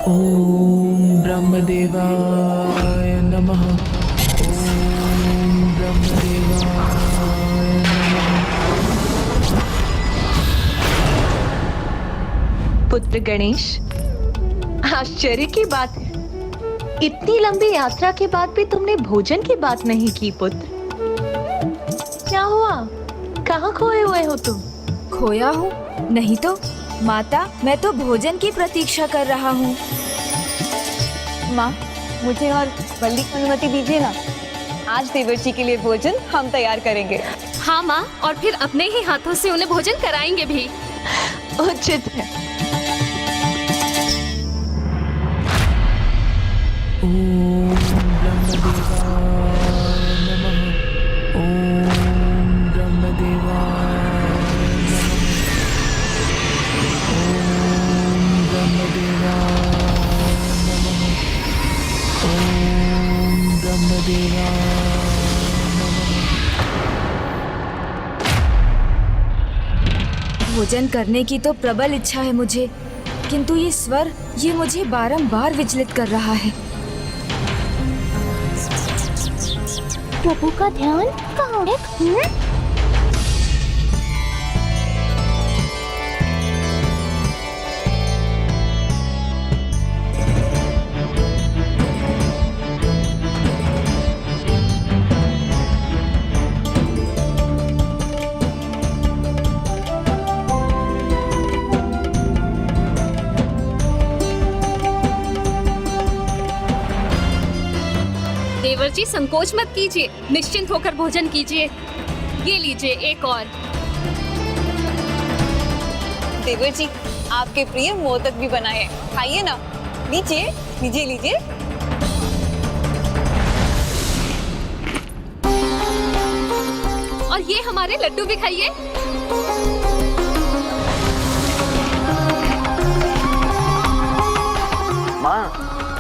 ओम ब्रह्मदेवाय नमः। ओम ब्रह्मदेवाय नमः। पुत्र गणेश, आश्चर्य की बात है, इतनी लंबी यात्रा के बाद भी तुमने भोजन की बात नहीं की पुत्र। क्या हुआ? कहाँ खोए हुए हो तुम? खोया हूँ? नहीं तो माता, मैं तो भोजन की प्रतीक्षा कर रहा हूँ। माँ, मुझे और बल्ली को अनुमति दीजिए ना। आज देवर जी के लिए भोजन हम तैयार करेंगे। हाँ माँ, और फिर अपने ही हाथों से उन्हें भोजन कराएंगे भी। उचित है। ओम ब्रह्मदेवाय नमः। ओम ब्रह्मदेवाय नमः। ओम ब्रह्मदेवाय नमः। ओम ब्रह्मदेवाय नमः। भोजन करने की तो प्रबल इच्छा है मुझे, किंतु ये स्वर ये मुझे बारंबार विचलित कर रहा है। प्रभु का ध्यान कहाँ है? देवर जी संकोच मत कीजिए, निश्चिंत होकर भोजन कीजिए। ये लीजिए एक और। देवर जी, आपके प्रिय मोदक भी बनाए हैं, खाइए ना। लीजिए लीजिए लीजिए। और ये हमारे लड्डू भी खाइए। माँ,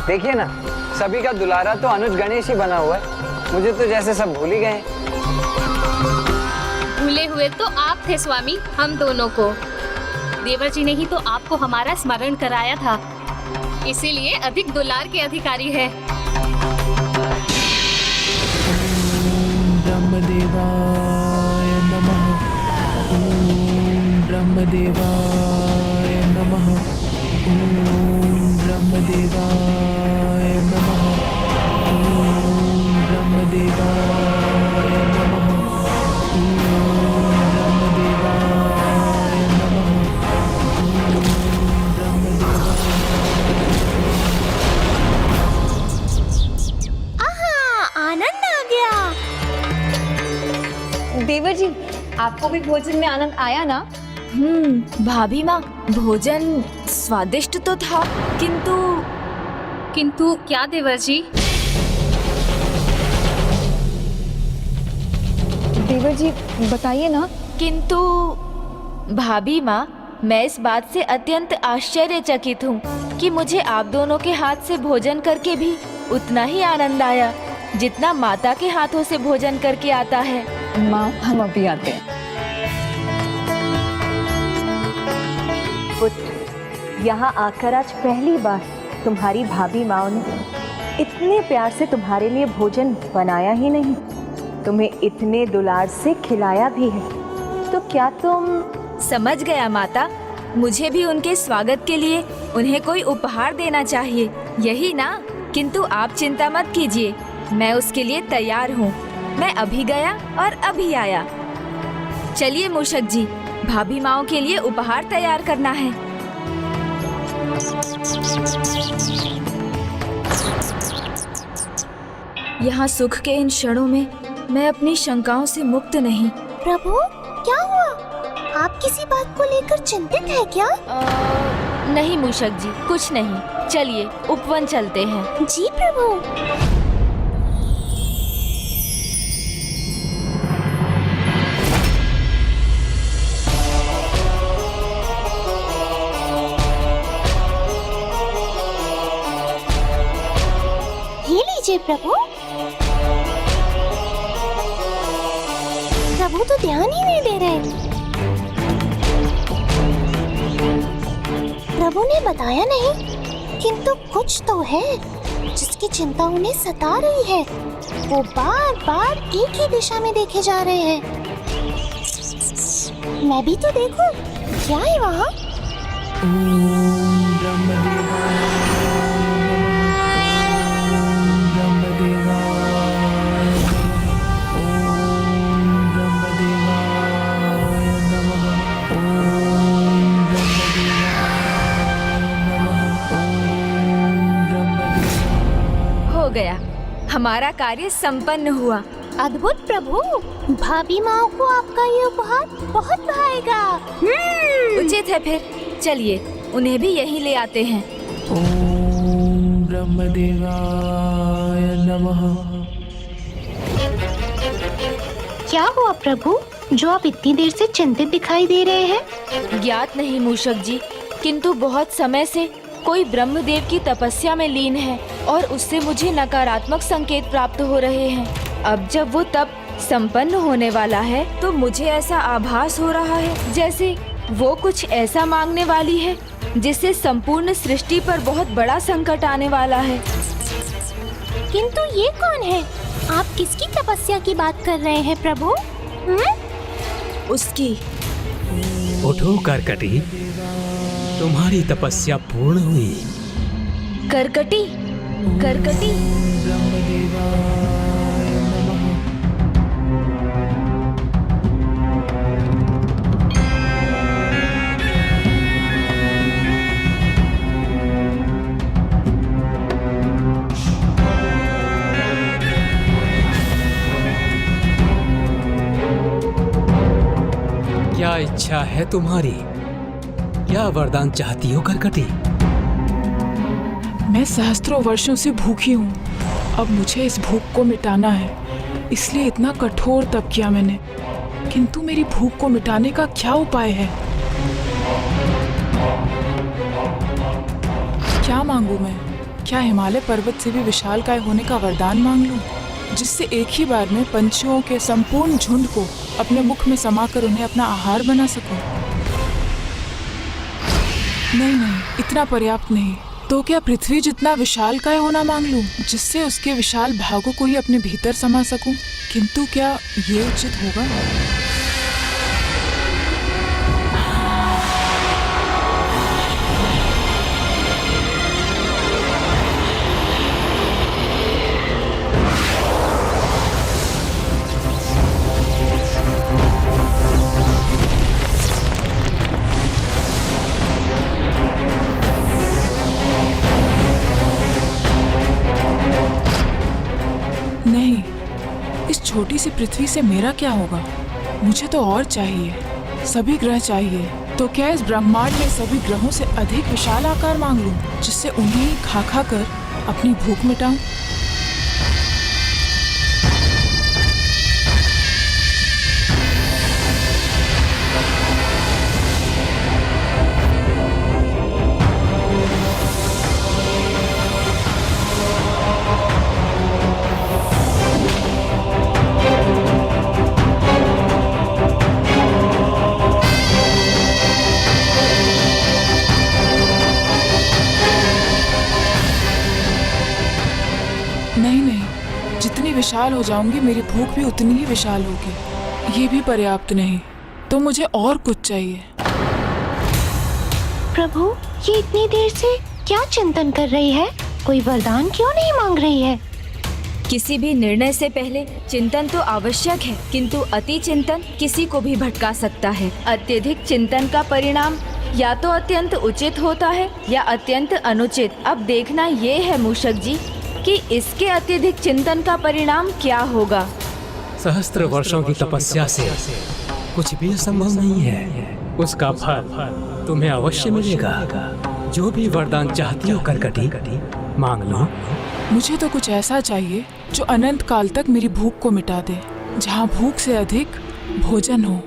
देखिए ना, सभी का दुलारा तो अनुज गणेश ही बना हुआ है। मुझे तो जैसे सब भूल ही गए। भूले हुए तो आप थे स्वामी, हम दोनों को। देवर जी ने ही तो आपको हमारा स्मरण कराया था, इसीलिए अधिक दुलार के अधिकारी है। ओम ब्रह्मदेवाय नमः। ओम ब्रह्मदेवाय नमः। ओम ब्रह्मदेवाय नमः। ओम ब्रह्मदेवाय नमः। ओम ब्रह्मदेवाय नमः। ओम ब्रह्मदेवाय। आहा, आनंद आ गया। देवर जी, आपको भी भोजन में आनंद आया ना? भाभी माँ, भोजन स्वादिष्ट तो था, किंतु क्या देवर जी? देवर जी बताइए ना। किंतु भाभी माँ, मैं इस बात से अत्यंत आश्चर्यचकित हूँ कि मुझे आप दोनों के हाथ से भोजन करके भी उतना ही आनंद आया जितना माता के हाथों से भोजन करके आता है। माँ, हम अभी आते हैं। पुत्र, यहाँ आकर आज पहली बार तुम्हारी भाभी माँ ने इतने प्यार से तुम्हारे लिए भोजन बनाया ही नहीं, तुम्हें इतने दुलार से खिलाया भी है। तो क्या तुम? समझ गया माता, मुझे भी उनके स्वागत के लिए उन्हें कोई उपहार देना चाहिए, यही ना? किंतु आप चिंता मत कीजिए, मैं उसके लिए तैयार हूँ। मैं अभी गया और अभी आया। चलिए मूषक जी, भाभी माओ के लिए उपहार तैयार करना है। यहाँ सुख के इन क्षणों में मैं अपनी शंकाओं से मुक्त नहीं। प्रभु, क्या हुआ? आप किसी बात को लेकर चिंतित है क्या? नहीं मूषक जी, कुछ नहीं। चलिए उपवन चलते हैं। जी प्रभु। ये लीजिए प्रभु। प्रभु तो ध्यान ही नहीं दे रहे। प्रभु ने बताया नहीं किंतु कुछ तो है जिसकी चिंता उन्हें सता रही है। वो बार बार एक ही दिशा में देखे जा रहे हैं। मैं भी तो देखूं, क्या है वहाँ? ओम ब्रह्मदेवाय नमः। ओम ब्रह्मदेवाय नमः। ओम ब्रह्मदेवाय। हो गया, हमारा कार्य संपन्न हुआ। अद्भुत प्रभु, भाभी माँ को आपका ये उपहार बहुत भाएगा। उचित है, फिर चलिए उन्हें भी यहीं ले आते हैं। ओम ब्रह्मदेवाय नमः। क्या हुआ प्रभु, जो आप इतनी देर से चिंतित दिखाई दे रहे हैं? ज्ञात नहीं मूषक जी, किंतु बहुत समय से कोई ब्रह्मदेव की तपस्या में लीन है और उससे मुझे नकारात्मक संकेत प्राप्त हो रहे हैं। अब जब वो तप संपन्न होने वाला है तो मुझे ऐसा आभास हो रहा है जैसे वो कुछ ऐसा मांगने वाली है जिससे संपूर्ण सृष्टि पर बहुत बड़ा संकट आने वाला है। किंतु ये कौन है? आप किसकी तपस्या की बात कर रहे हैं प्रभु? उसकी। उठो करकटी, तुम्हारी तपस्या पूर्ण हुई। करकटी, करकटी। क्या इच्छा है तुम्हारी? क्या वरदान चाहती हो करकटी? मैं सहस्त्रों वर्षों से भूखी हूँ। अब मुझे इस भूख को मिटाना है, इसलिए इतना कठोर तप किया मैंने। किंतु मेरी भूख को मिटाने का क्या उपाय है? क्या मांगू मैं? क्या हिमालय पर्वत से भी विशालकाय होने का वरदान मांग लूं, जिससे एक ही बार में पंछियों के संपूर्ण झुंड को अपने मुख में समाकर उन्हें अपना आहार बना सकूं? नहीं, इतना पर्याप्त नहीं। तो क्या पृथ्वी जितना विशालकाय होना मांग लूं, जिससे उसके विशाल भागों को ही अपने भीतर समा सकूं? किंतु क्या ये उचित होगा? नहीं, इस छोटी सी पृथ्वी से मेरा क्या होगा? मुझे तो और चाहिए, सभी ग्रह चाहिए। तो क्या इस ब्रह्मांड में सभी ग्रहों से अधिक विशाल आकार मांग लूं, जिससे उन्हें ही खा खा कर अपनी भूख मिटाऊं? नहीं, जितनी विशाल हो जाऊंगी मेरी भूख भी उतनी ही विशाल होगी। ये भी पर्याप्त नहीं, तो मुझे और कुछ चाहिए। प्रभु, ये इतनी देर से क्या चिंतन कर रही है? कोई वरदान क्यों नहीं मांग रही है? किसी भी निर्णय से पहले चिंतन तो आवश्यक है, किंतु अति चिंतन किसी को भी भटका सकता है। अत्यधिक चिंतन का परिणाम या तो अत्यंत उचित होता है या अत्यंत अनुचित। अब देखना ये है मूषक जी कि इसके अत्यधिक चिंतन का परिणाम क्या होगा। सहस्त्र वर्षों की तपस्या से कुछ भी असंभव नहीं है। उसका फल तुम्हें अवश्य मिलेगा। जो भी वरदान चाहती हो करकटी, मांग लो। मुझे तो कुछ ऐसा चाहिए जो अनंत काल तक मेरी भूख को मिटा दे, जहाँ भूख से अधिक भोजन हो।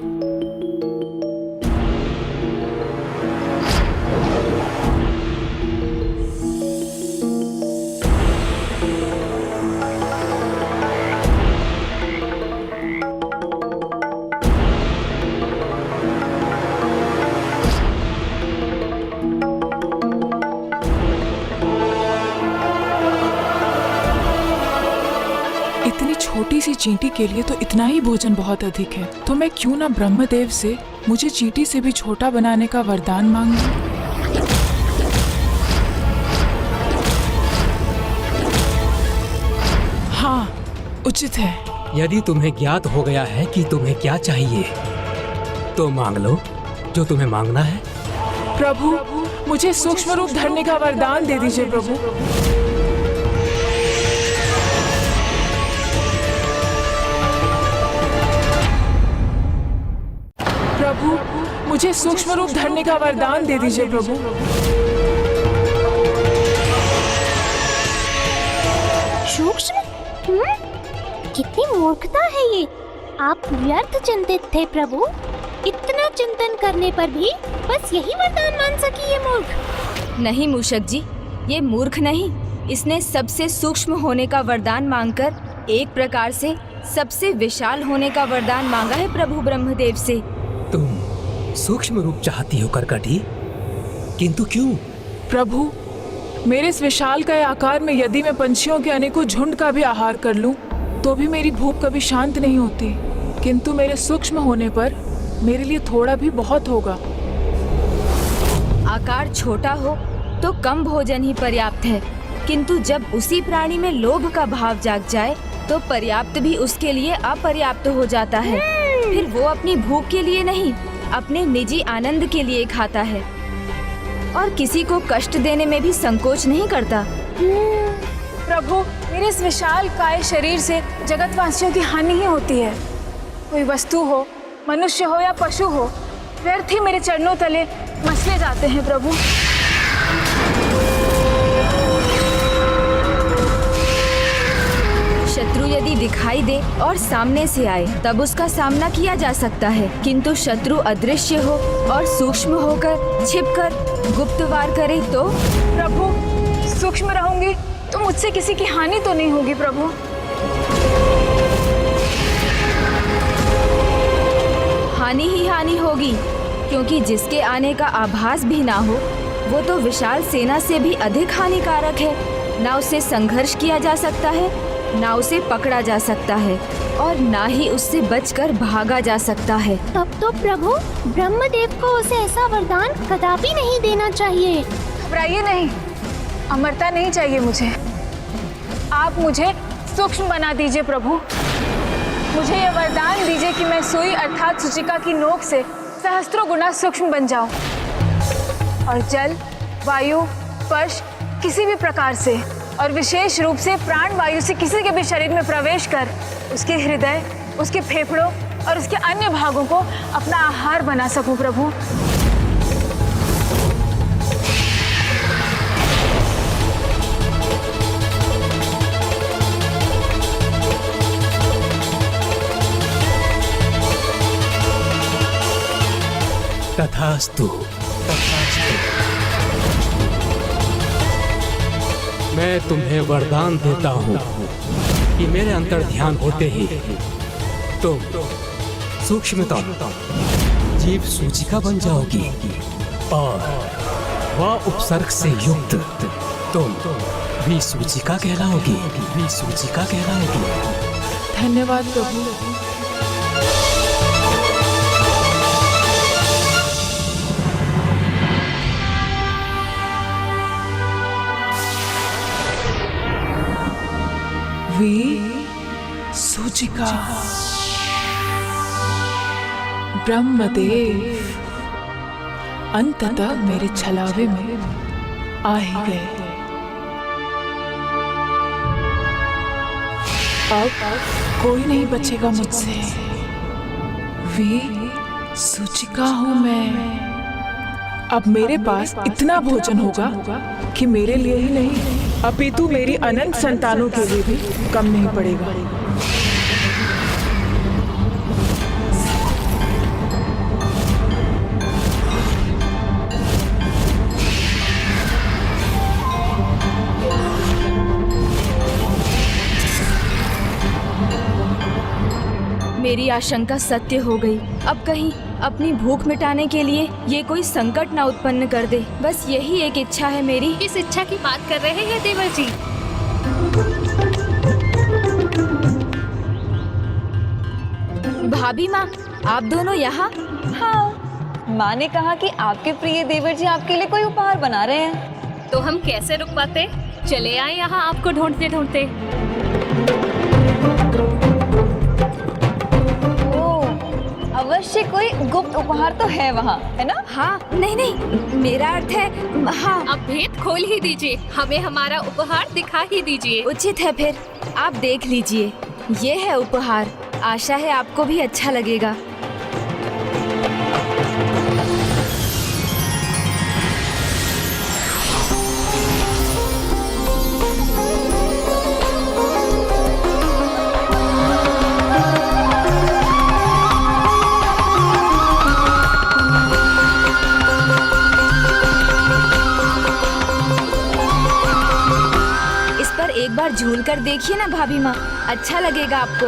चींटी के लिए तो इतना ही भोजन बहुत अधिक है, तो मैं क्यों ना ब्रह्मदेव से मुझे चींटी से भी छोटा बनाने का वरदान मांग लूं? हाँ, उचित है। यदि तुम्हें ज्ञात हो गया है कि तुम्हें क्या चाहिए, तो मांग लो जो तुम्हें मांगना है। प्रभु, मुझे सूक्ष्म रूप धरने का वरदान दे दीजिए प्रभु। प्रभु, मुझे सूक्ष्म रूप धरने का वरदान दे दीजिए प्रभु। सूक्ष्म? कितनी मूर्खता है ये। आप व्यर्थ चिंतित थे प्रभु। इतना चिंतन करने पर भी बस यही वरदान मान सकी ये मूर्ख। नहीं मूषक जी, ये मूर्ख नहीं, इसने सबसे सूक्ष्म होने का वरदान मांगकर एक प्रकार से सबसे विशाल होने का वरदान मांगा है प्रभु ब्रह्मदेव से। तुम सूक्ष्म रूप चाहती हो करकटी, किंतु क्यों? प्रभु, मेरे इस विशाल का आकार में यदि मैं पंछियों के अनेकों झुंड का भी आहार कर लूं, तो भी मेरी भूख कभी शांत नहीं होती। किंतु मेरे सूक्ष्म होने पर मेरे लिए थोड़ा भी बहुत होगा। आकार छोटा हो तो कम भोजन ही पर्याप्त है, किंतु जब उसी प्राणी में लोभ का भाव जाग जाए तो पर्याप्त भी उसके लिए अपर्याप्त हो जाता है। फिर वो अपनी भूख के लिए नहीं, अपने निजी आनंद के लिए खाता है और किसी को कष्ट देने में भी संकोच नहीं करता। प्रभु, मेरे इस विशाल काय शरीर से जगतवासियों की हानि ही होती है। कोई वस्तु हो, मनुष्य हो या पशु हो, व्यर्थ ही मेरे चरणों तले मसले जाते हैं प्रभु। शत्रु यदि दिखाई दे और सामने से आए तब उसका सामना किया जा सकता है, किंतु शत्रु अदृश्य हो और सूक्ष्म होकर छिपकर गुप्त वार करे तो? प्रभु, सूक्ष्म रहूंगी तो मुझसे किसी की हानि तो नहीं होगी प्रभु। हानि ही हानि होगी, क्योंकि जिसके आने का आभास भी ना हो वो तो विशाल सेना से भी अधिक हानिकारक है। ना उससे संघर्ष किया जा सकता है, ना उसे पकड़ा जा सकता है और ना ही उससे बचकर भागा जा सकता है। तब तो प्रभु ब्रह्मदेव को उसे ऐसा वरदान कदापि नहीं देना चाहिए। घबराइए नहीं, अमरता नहीं चाहिए मुझे। आप मुझे सूक्ष्म बना दीजिए प्रभु। मुझे ये वरदान दीजिए कि मैं सुई अर्थात सूचिका की नोक से सहस्त्रों गुना सूक्ष्म बन जाऊं और जल, वायु, स्पर्श किसी भी प्रकार से और विशेष रूप से प्राण वायु से किसी के भी शरीर में प्रवेश कर उसके हृदय, उसके फेफड़ों और उसके अन्य भागों को अपना आहार बना सकूं प्रभु। तथास्तु। मैं तुम्हें वरदान देता हूँ कि मेरे अंतर ध्यान होते ही तुम सूक्ष्मतम जीव सूचिका बन जाओगी और वह उपसर्ग से युक्त तुम भी सूचिका कहलाओगी, भी सूचिका कहलाओगी। धन्यवाद प्रभु। सूचिका। ब्रह्मदेव अंततः मेरे छलावे में आ ही गए। अब कोई नहीं बचेगा मुझसे। वे सूचिका हूं मैं। अब मेरे पास इतना भोजन होगा कि मेरे लिए ही नहीं अपितु मेरी अनंत संतानों के लिए भी कम नहीं पड़ेगा। मेरी आशंका सत्य हो गई। अब कहीं अपनी भूख मिटाने के लिए ये कोई संकट ना उत्पन्न कर दे। बस यही एक इच्छा है मेरी। किस इच्छा की बात कर रहे हैं देवर जी? भाभी माँ, आप दोनों यहाँ? हाँ, माँ ने कहा कि आपके प्रिय देवर जी आपके लिए कोई उपहार बना रहे हैं। तो हम कैसे रुक पाते? चले आए यहाँ आपको ढूंढते ढूंढते। अवश्य कोई गुप्त उपहार तो है वहाँ, है ना? हाँ, नहीं नहीं, मेरा अर्थ है हाँ। अब भेद खोल ही दीजिए, हमें हमारा उपहार दिखा ही दीजिए। उचित है, फिर आप देख लीजिए। ये है उपहार, आशा है आपको भी अच्छा लगेगा। एक बार झूल कर देखिए ना भाभी माँ, अच्छा लगेगा आपको।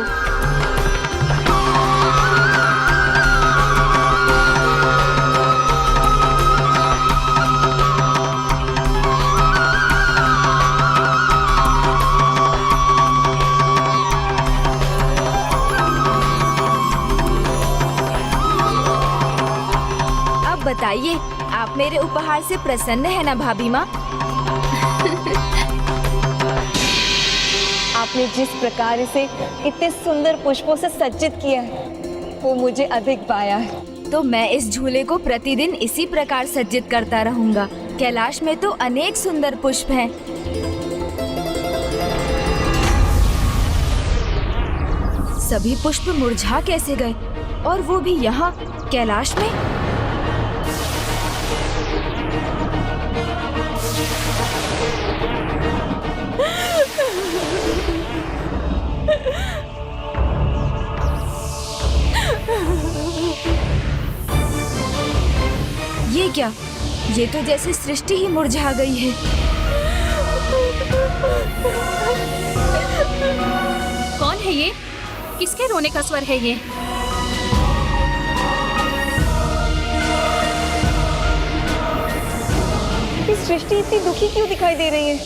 अब बताइए, आप मेरे उपहार से प्रसन्न है ना भाभी माँ? आपने जिस प्रकार इसे इतने सुंदर पुष्पों से सज्जित किया है, वो मुझे अधिक पाया है। तो मैं इस झूले को प्रतिदिन इसी प्रकार सज्जित करता रहूंगा। कैलाश में तो अनेक सुंदर पुष्प हैं। सभी पुष्प मुरझा कैसे गए, और वो भी यहाँ कैलाश में? ये क्या? ये तो जैसे सृष्टि ही मुरझा गई है। कौन है ये? किसके रोने का स्वर है ये? इस सृष्टि इतनी दुखी क्यों दिखाई दे रही है?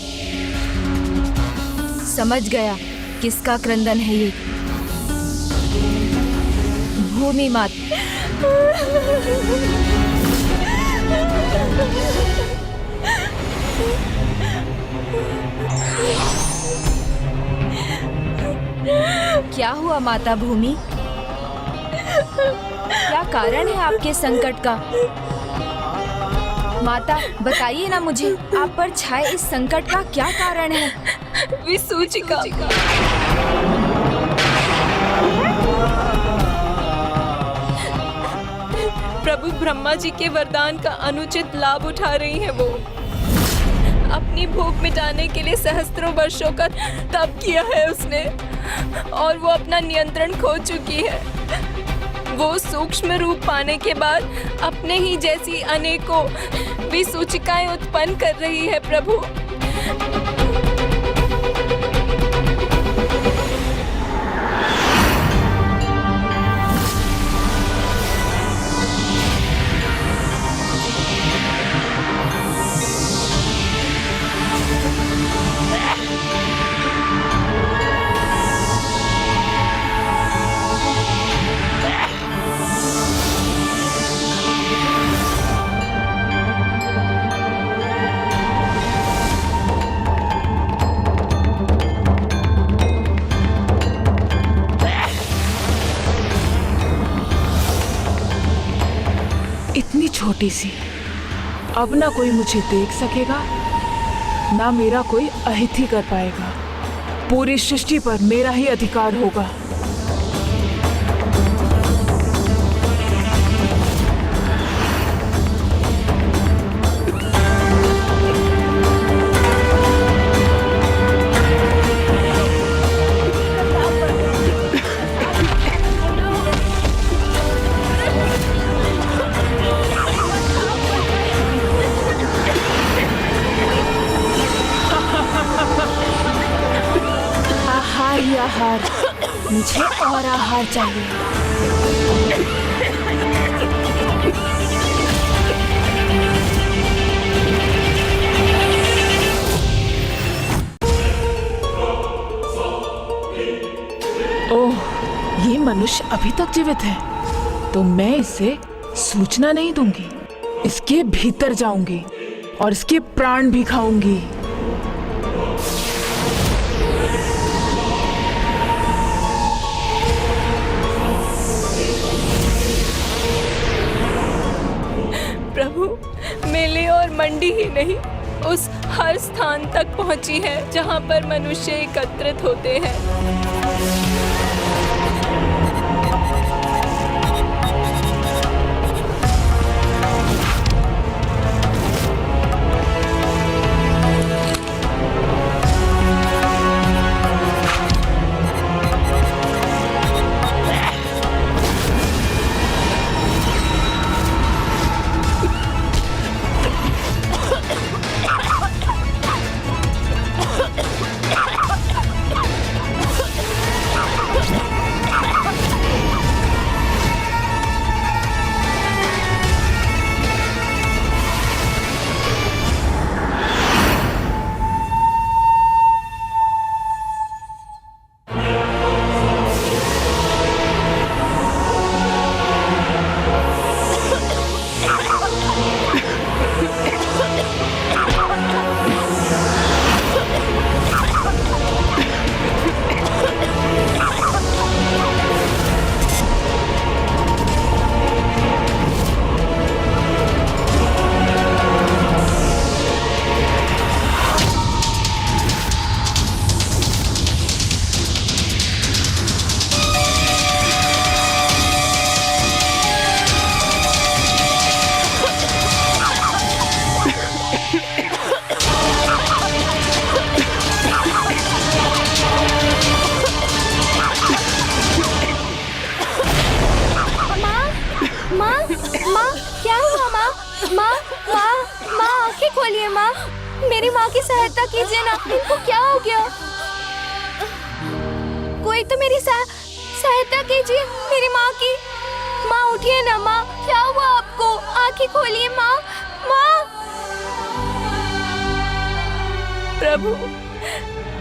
समझ गया किसका क्रंदन है ये। भूमि माता। क्या हुआ माता भूमि? क्या कारण है आपके संकट का? माता बताइए ना मुझे, आप पर छाए इस संकट का क्या कारण है? विसूचिका। प्रभु ब्रह्मा जी के वरदान का अनुचित लाभ उठा रही है वो। अपनी भूख मिटाने के लिए सहस्त्रों वर्षों का तप किया है उसने, और वो अपना नियंत्रण खो चुकी है। वो सूक्ष्म रूप पाने के बाद अपने ही जैसी अनेकों विसूचिकाएं उत्पन्न कर रही है प्रभु। इतनी छोटी सी, अब ना कोई मुझे देख सकेगा, ना मेरा कोई अहिति कर पाएगा। पूरी सृष्टि पर मेरा ही अधिकार होगा। आहार, मुझे और आहार चाहिए। ओह, ये मनुष्य अभी तक जीवित है, तो मैं इसे सूचना नहीं दूंगी। इसके भीतर जाऊंगी और इसके प्राण भी खाऊंगी। प्रभु, मेले और मंडी ही नहीं, उस हर स्थान तक पहुंची है जहां पर मनुष्य एकत्रित होते हैं। खोलिए माँ, मेरी माँ की सहायता कीजिए ना, इनको क्या हो गया? कोई तो मेरी सहायता कीजिए, मेरी माँ की। माँ उठिए ना माँ, क्या हुआ आपको? आंखें खोलिए माँ, माँ। प्रभु,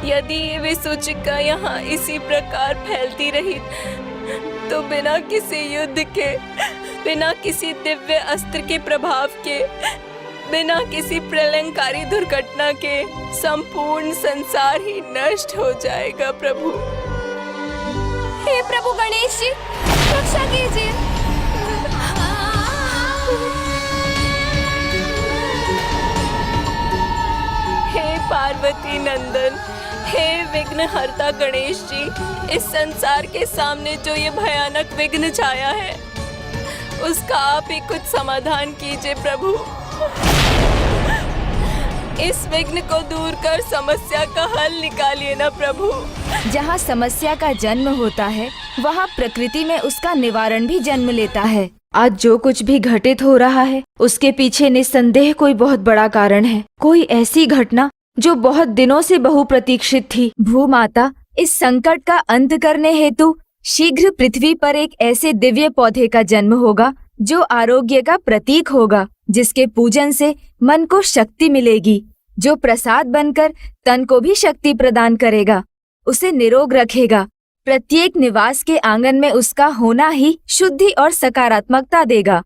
यदि ये विसूचिका यहाँ इसी प्रकार फैलती रही तो बिना किसी युद्ध के, बिना किसी दिव्य अस्त्र के प्रभाव के, बिना किसी प्रलयंकारी दुर्घटना के संपूर्ण संसार ही नष्ट हो जाएगा। प्रभु, हे प्रभु गणेश जी, रक्षा कीजिए। हे पार्वती नंदन, हे विघ्नहर्ता गणेश जी, इस संसार के सामने जो ये भयानक विघ्न छाया है, उसका आप ही कुछ समाधान कीजिए प्रभु। इस विघ्न को दूर कर समस्या का हल निकालिए ना प्रभु। जहाँ समस्या का जन्म होता है, वहाँ प्रकृति में उसका निवारण भी जन्म लेता है। आज जो कुछ भी घटित हो रहा है, उसके पीछे निस्संदेह कोई बहुत बड़ा कारण है। कोई ऐसी घटना जो बहुत दिनों से बहुप्रतीक्षित थी। भूमाता, इस संकट का अंत करने हेतु शीघ्र पृथ्वी पर एक ऐसे दिव्य पौधे का जन्म होगा जो आरोग्य का प्रतीक होगा, जिसके पूजन से मन को शक्ति मिलेगी, जो प्रसाद बनकर तन को भी शक्ति प्रदान करेगा, उसे निरोग रखेगा। प्रत्येक निवास के आंगन में उसका होना ही शुद्धि और सकारात्मकता देगा।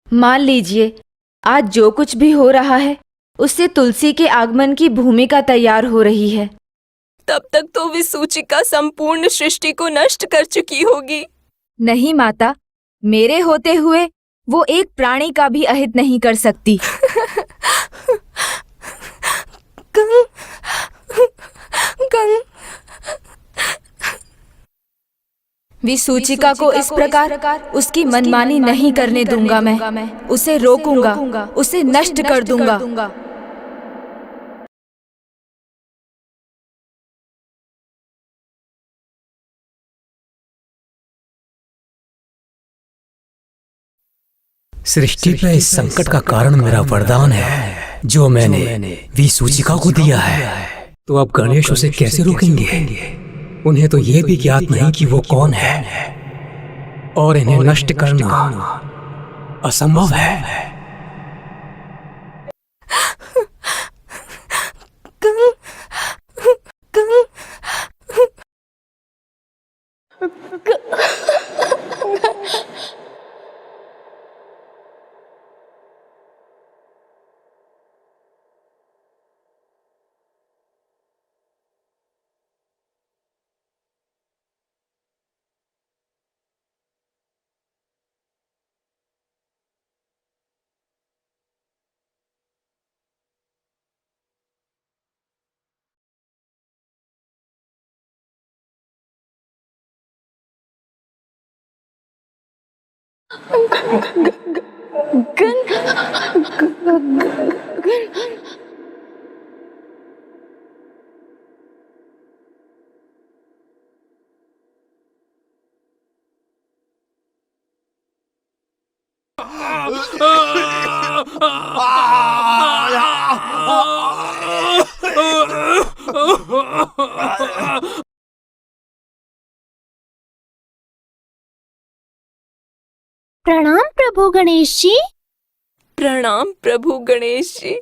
मान लीजिए, आज जो कुछ भी हो रहा है, उससे तुलसी के आगमन की भूमिका तैयार हो रही है। तब तक तो विसूचिका संपूर्ण सृष्टि को नष्ट कर चुकी होगी। नहीं माता, मेरे होते हुए वो एक प्राणी का भी अहित नहीं कर सकती। विसूचिका को इस प्रकार उसकी मनमानी नहीं करने दूंगा मैं। उसे रोकूंगा, उसे नष्ट कर दूंगा। सृष्टि पे इस संकट का कारण मेरा वरदान है जो मैंने विसूचिका को दिया है। तो अब गणेश उसे कैसे रोकेंगे? उन्हें तो ये भी ज्ञात नहीं कि वो कौन है और इन्हें नष्ट करना असंभव है। प्रणाम प्रभु गणेश जी। प्रणाम प्रभु गणेश जी।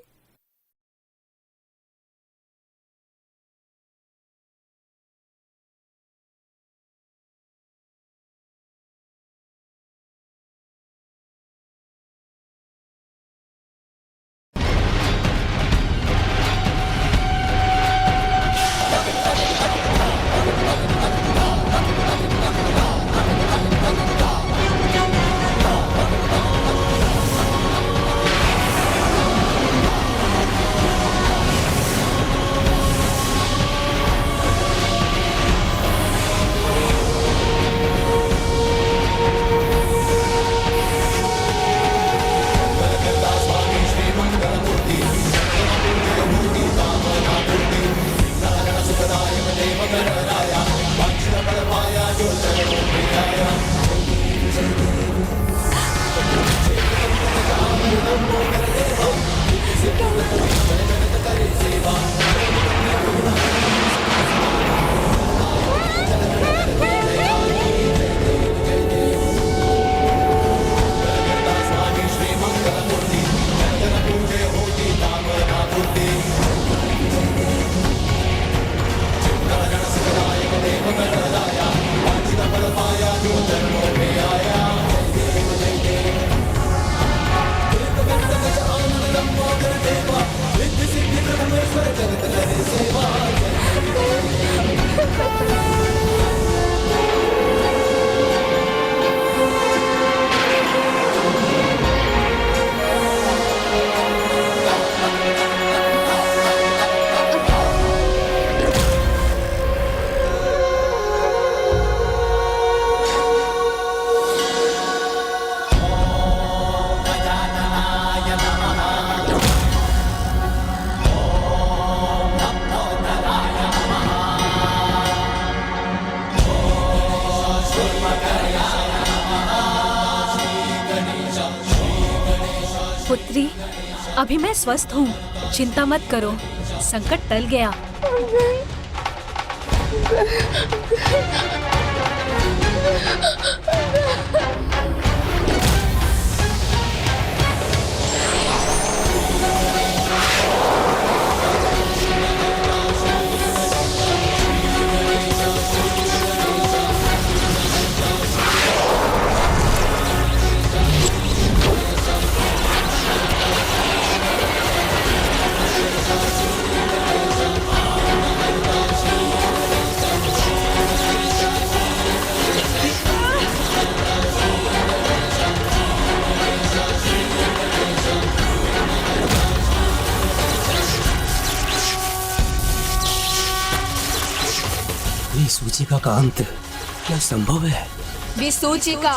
पुत्री, अभी मैं स्वस्थ हूँ, चिंता मत करो, संकट टल गया। विसूचिका का अंत क्या संभव है? विसूचिका,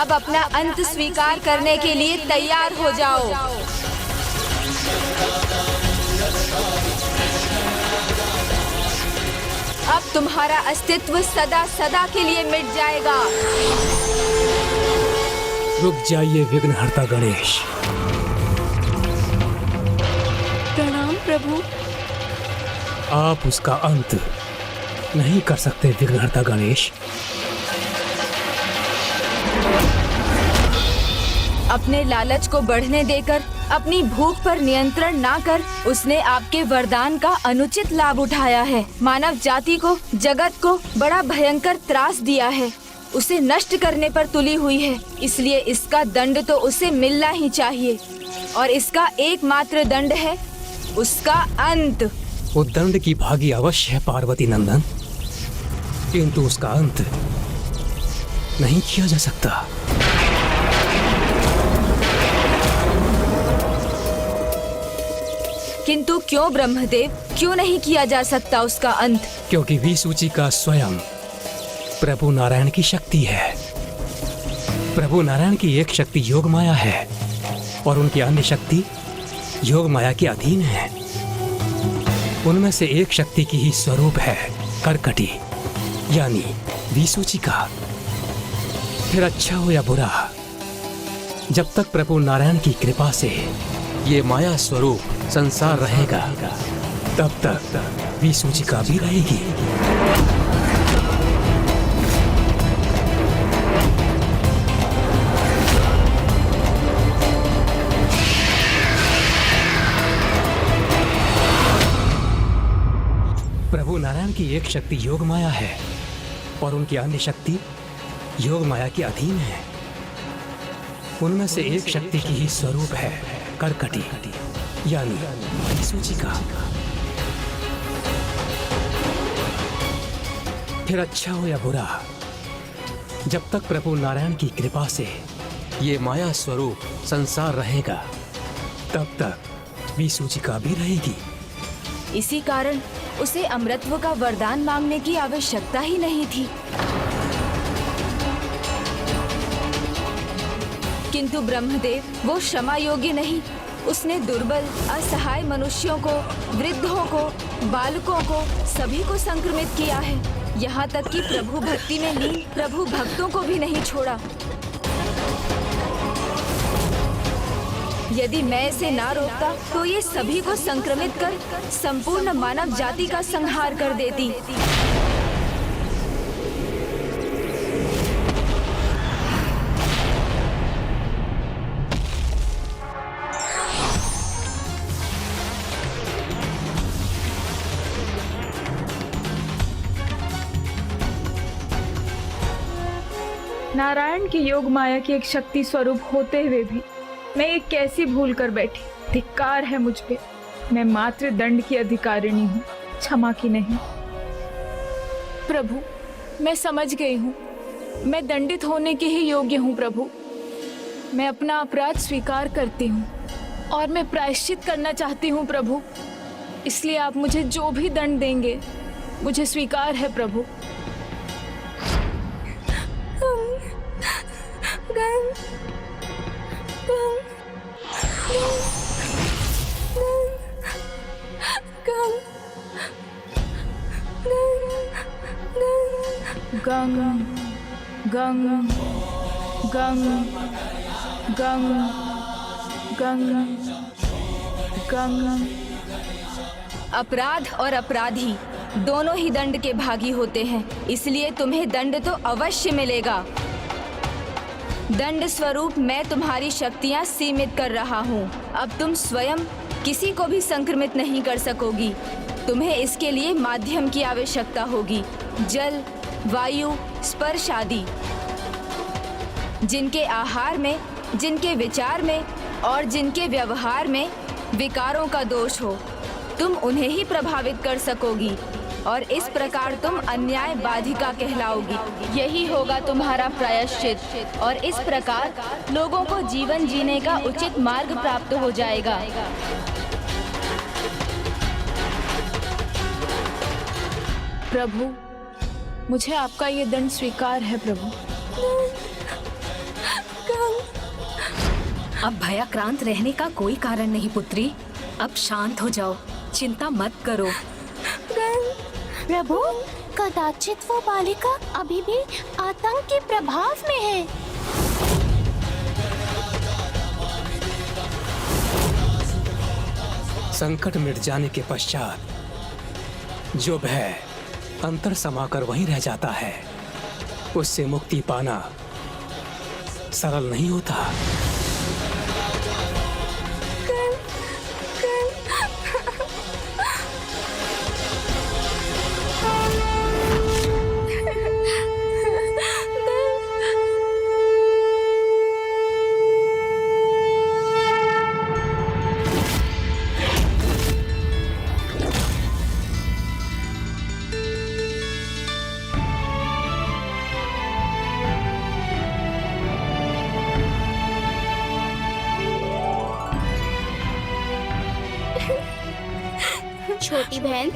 अब अपना अंत स्वीकार करने के लिए तैयार हो जाओ। अब तुम्हारा अस्तित्व सदा सदा के लिए मिट जाएगा। रुक जाइए विघ्नहर्ता गणेश। प्रणाम प्रभु। आप उसका अंत नहीं कर सकते विघ्नहर्ता गणेश। अपने लालच को बढ़ने देकर अपनी भूख पर नियंत्रण ना कर उसने आपके वरदान का अनुचित लाभ उठाया है। मानव जाति को, जगत को बड़ा भयंकर त्रास दिया है, उसे नष्ट करने पर तुली हुई है। इसलिए इसका दंड तो उसे मिलना ही चाहिए और इसका एकमात्र दंड है उसका अंत। वो दंड की भागी अवश्य है पार्वती नंदन, किंतु उसका अंत नहीं किया जा सकता। किंतु क्यों ब्रह्मदेव, क्यों नहीं किया जा सकता उसका अंत? क्योंकि विसूची का स्वयं प्रभु नारायण की शक्ति है। प्रभु नारायण की एक शक्ति योग माया है और उनकी अन्य शक्ति योग माया के अधीन है। उनमें से एक शक्ति की ही स्वरूप है कर्कटी यानी विसूची का। फिर अच्छा हो या बुरा, जब तक प्रभु नारायण की कृपा से ये माया स्वरूप संसार रहेगा तब तक विसूचिका भी रहेगी। प्रभु नारायण की एक शक्ति योग माया है और उनकी अन्य शक्ति योग माया के अधीन है। उनमें से एक शक्ति की ही स्वरूप है कर्कटी यानी विसूचिका। फिर अच्छा हो या बुरा, जब तक प्रभु नारायण की कृपा से ये माया स्वरूप संसार रहेगा तब तक विसूचिका भी रहेगी। इसी कारण उसे अमृतत्व का वरदान मांगने की आवश्यकता ही नहीं थी। किंतु ब्रह्मदेव वो क्षमा योग्य नहीं। उसने दुर्बल, असहाय मनुष्यों को, वृद्धों को, बालकों को सभी को संक्रमित किया है। यहाँ तक कि प्रभु भक्ति में लीन प्रभु भक्तों को भी नहीं छोड़ा। यदि मैं इसे ना रोकता तो ये सभी को संक्रमित कर संपूर्ण मानव जाति का संहार कर देती। नारायण की योग माया की एक शक्ति स्वरूप होते हुए भी मैं एक कैसी भूल कर बैठी। धिक्कार है मुझ पे। मैं मात्र दंड की अधिकारिणी हूँ, क्षमा की नहीं। प्रभु मैं समझ गई हूँ, मैं दंडित होने के ही योग्य हूँ प्रभु। मैं अपना अपराध स्वीकार करती हूँ और मैं प्रायश्चित करना चाहती हूँ प्रभु। इसलिए आप मुझे जो भी दंड देंगे मुझे स्वीकार है प्रभु। गंग गंग गंग गंग गंग गंग। अपराध और अपराधी दोनों ही दंड के भागी होते हैं, इसलिए तुम्हें दंड तो अवश्य मिलेगा। दंड स्वरूप मैं तुम्हारी शक्तियां सीमित कर रहा हूँ। अब तुम स्वयं किसी को भी संक्रमित नहीं कर सकोगी। तुम्हें इसके लिए माध्यम की आवश्यकता होगी, जल, वायु, स्पर्श आदि। जिनके आहार में, जिनके विचार में और जिनके व्यवहार में विकारों का दोष हो, तुम उन्हें ही प्रभावित कर सकोगी और इस प्रकार तुम अन्याय बाधिका कहलाओगी। यही होगा तुम्हारा प्रायश्चित और इस प्रकार लोगों को जीवन जीने का उचित मार्ग प्राप्त हो जाएगा। प्रभु मुझे आपका ये दंड स्वीकार है प्रभु। अब भयाक्रांत रहने का कोई कारण नहीं पुत्री। अब शांत हो जाओ, चिंता मत करो। प्रभु कदाचित वो बालिका अभी भी आतंक के प्रभाव में है। संकट मिट जाने के पश्चात जो भय अंतर समाकर वहीं रह जाता है, उससे मुक्ति पाना सरल नहीं होता। छोटी बहन,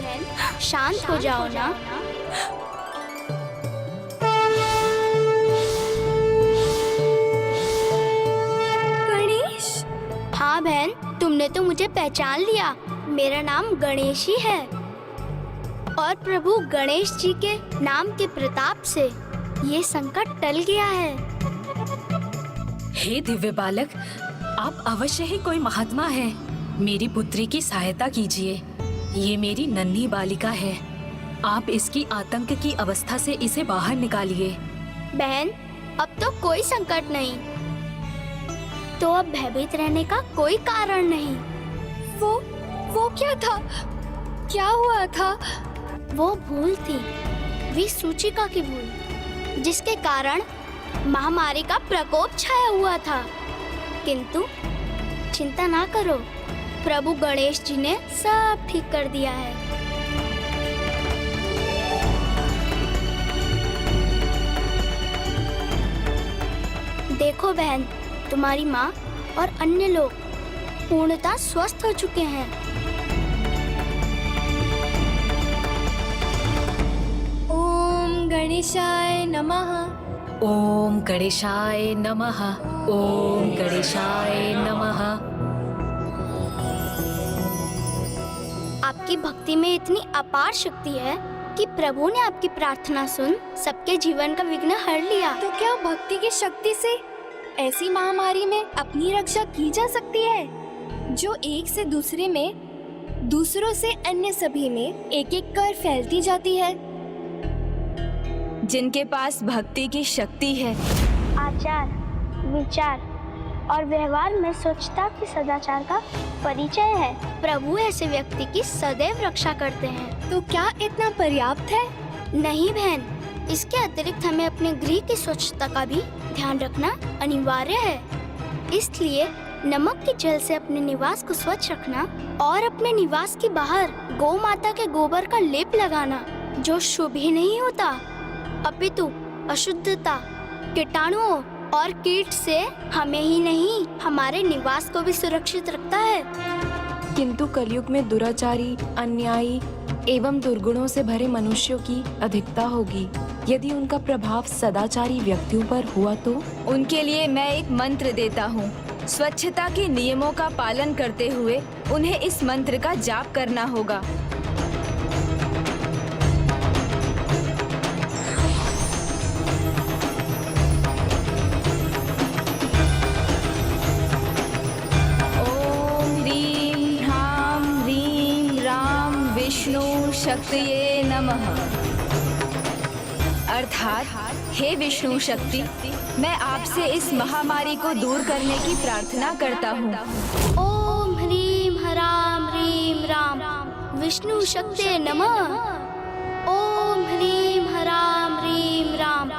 शांत हो जाओ ना। गणेश। हाँ बहन, तुमने तो मुझे पहचान लिया। मेरा नाम गणेश ही है और प्रभु गणेश जी के नाम के प्रताप से ये संकट टल गया है। हे दिव्य बालक, आप अवश्य ही कोई महात्मा है। मेरी पुत्री की सहायता कीजिए। ये मेरी नन्ही बालिका है। आप इसकी आतंक की अवस्था से इसे बाहर निकालिए। बहन, अब तो कोई संकट नहीं, तो अब भयभीत रहने का कोई कारण नहीं। वो क्या था? क्या हुआ था? वो भूल थी, विसूचिका की भूल, जिसके कारण महामारी का प्रकोप छाया हुआ था। किंतु चिंता ना करो, प्रभु गणेश जी ने सब ठीक कर दिया है। देखो बहन, तुम्हारी माँ और अन्य लोग पूर्णतः स्वस्थ हो चुके हैं। ओम गणेशाय नमः। ओम गणेशाय नमः। ओम गणेशाय नमः। आपकी भक्ति में इतनी अपार शक्ति है कि प्रभु ने आपकी प्रार्थना सुन सबके जीवन का विघ्न हर लिया। तो क्या भक्ति की शक्ति से ऐसी महामारी में अपनी रक्षा की जा सकती है जो एक से दूसरे में, दूसरों से अन्य सभी में एक एक कर फैलती जाती है? जिनके पास भक्ति की शक्ति है, आचार, विचार और व्यवहार में स्वच्छता की सदाचार का परिचय है, प्रभु ऐसे व्यक्ति की सदैव रक्षा करते हैं। तो क्या इतना पर्याप्त है? नहीं बहन, इसके अतिरिक्त हमें अपने गृह की स्वच्छता का भी ध्यान रखना अनिवार्य है। इसलिए नमक के जल से अपने निवास को स्वच्छ रखना और अपने निवास के बाहर गौ माता के गोबर का लेप लगाना, जो शुभ ही नहीं होता अपितु अशुद्धता, कीटाणुओं और कीट से हमें ही नहीं हमारे निवास को भी सुरक्षित रखता है। किंतु कलयुग में दुराचारी, अन्यायी एवं दुर्गुणों से भरे मनुष्यों की अधिकता होगी। यदि उनका प्रभाव सदाचारी व्यक्तियों पर हुआ तो उनके लिए मैं एक मंत्र देता हूँ। स्वच्छता के नियमों का पालन करते हुए उन्हें इस मंत्र का जाप करना होगा। विष्णु शक्तिये नमः। अर्थात हे विष्णु शक्ति, मैं आपसे इस महामारी को दूर करने की प्रार्थना करता हूँ। ओम ह्रीम हराम ह्रीम राम विष्णु शक्तिये नमः। ओम ह्रीम हराम ह्रीम राम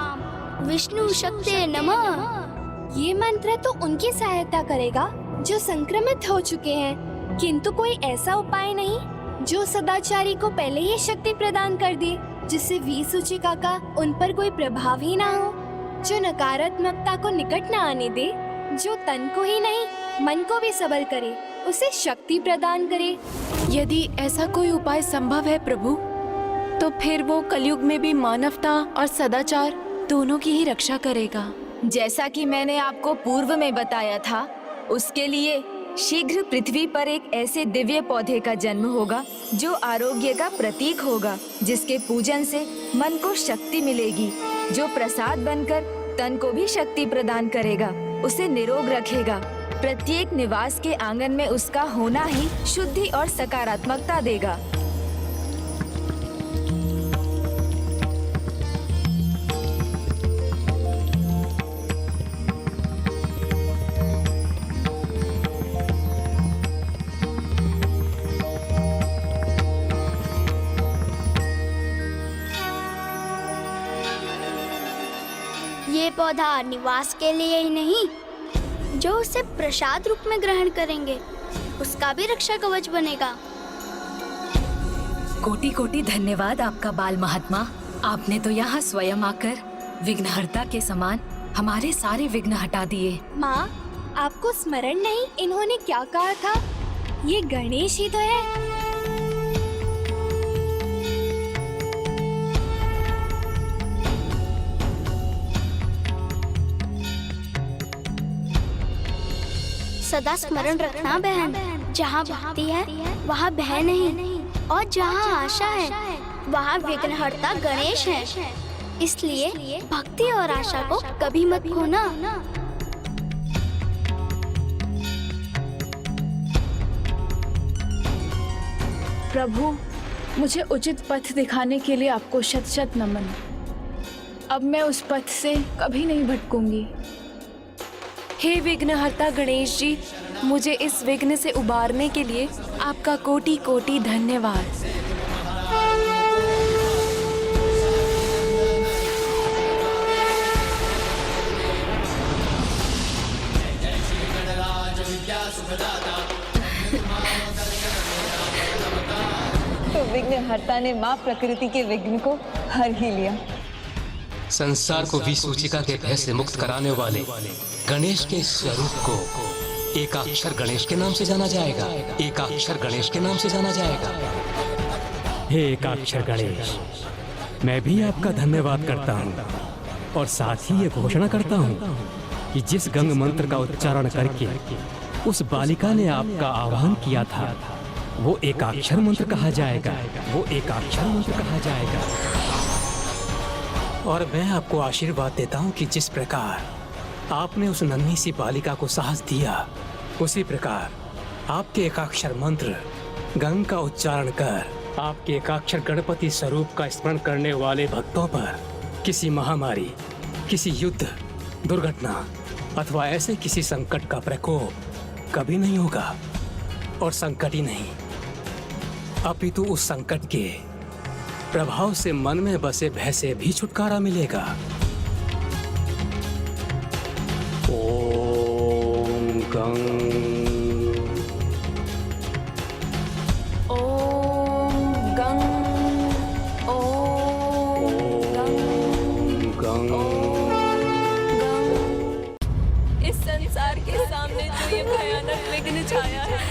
विष्णु शक्तिये नमः। ये मंत्र तो उनकी सहायता करेगा जो संक्रमित हो चुके हैं, किंतु कोई ऐसा उपाय नहीं जो सदाचारी को पहले ही शक्ति प्रदान कर दे, जिससे विसूचिका का उन पर कोई प्रभाव ही ना हो, जो नकारात्मकता को निकट न आने दे, जो तन को ही नहीं मन को भी सबल करे, उसे शक्ति प्रदान करे। यदि ऐसा कोई उपाय संभव है प्रभु, तो फिर वो कलयुग में भी मानवता और सदाचार दोनों की ही रक्षा करेगा। जैसा कि मैंने आपको पूर्व में बताया था, उसके लिए शीघ्र पृथ्वी पर एक ऐसे दिव्य पौधे का जन्म होगा जो आरोग्य का प्रतीक होगा, जिसके पूजन से मन को शक्ति मिलेगी, जो प्रसाद बनकर तन को भी शक्ति प्रदान करेगा, उसे निरोग रखेगा। प्रत्येक निवास के आंगन में उसका होना ही शुद्धि और सकारात्मकता देगा। ये पौधा निवास के लिए ही नहीं, जो उसे प्रसाद रूप में ग्रहण करेंगे उसका भी रक्षा कवच बनेगा। कोटि कोटि धन्यवाद आपका बाल महात्मा। आपने तो यहाँ स्वयं आकर विघ्नहर्ता के समान हमारे सारे विघ्न हटा दिए। माँ, आपको स्मरण नहीं इन्होंने क्या कहा था? ये गणेश ही तो है। सदा स्मरण रखना बहन, जहाँ भक्ति है वहाँ भय नहीं, और जहाँ आशा है वहाँ विघ्नहर्ता गणेश है। इसलिए भक्ति और आशा को कभी मत खोना। प्रभु, मुझे उचित पथ दिखाने के लिए आपको शत शत नमन। अब मैं उस पथ से कभी नहीं भटकूंगी। हे विघ्नहर्ता गणेश जी, मुझे इस विघ्न से उबारने के लिए आपका कोटि कोटि धन्यवाद। तो विघ्नहर्ता ने माँ प्रकृति के विघ्न को हर ही लिया। संसार को विसूचिका के भय से मुक्त कराने वाले गणेश के स्वरूप को एकाक्षर गणेश के नाम से जाना जाएगा। एकाक्षर गणेश के नाम से जाना जाएगा। हे एकाक्षर गणेश, मैं भी आपका धन्यवाद करता हूँ और साथ ही ये घोषणा करता हूँ कि जिस गंग मंत्र का उच्चारण करके उस बालिका ने आपका आह्वान किया था वो एकाक्षर मंत्र कहा जाएगा। वो एकाक्षर मंत्र कहा जाएगा। और मैं आपको आशीर्वाद देता हूँ कि जिस प्रकार आपने उस नन्ही सी बालिका को साहस दिया, उसी प्रकार आपके एकाक्षर मंत्र गंग का उच्चारण कर आपके एकाक्षर गणपति स्वरूप का स्मरण करने वाले भक्तों पर किसी महामारी, किसी युद्ध, दुर्घटना अथवा ऐसे किसी संकट का प्रकोप कभी नहीं होगा। और संकट ही नहीं, अपितु उस संकट के प्रभाव से मन में बसे भय से भी छुटकारा मिलेगा। ओम गंग ओम गंग ओम गंग गंग। इस संसार के सामने जो ये भयानक विघ्न छाया है,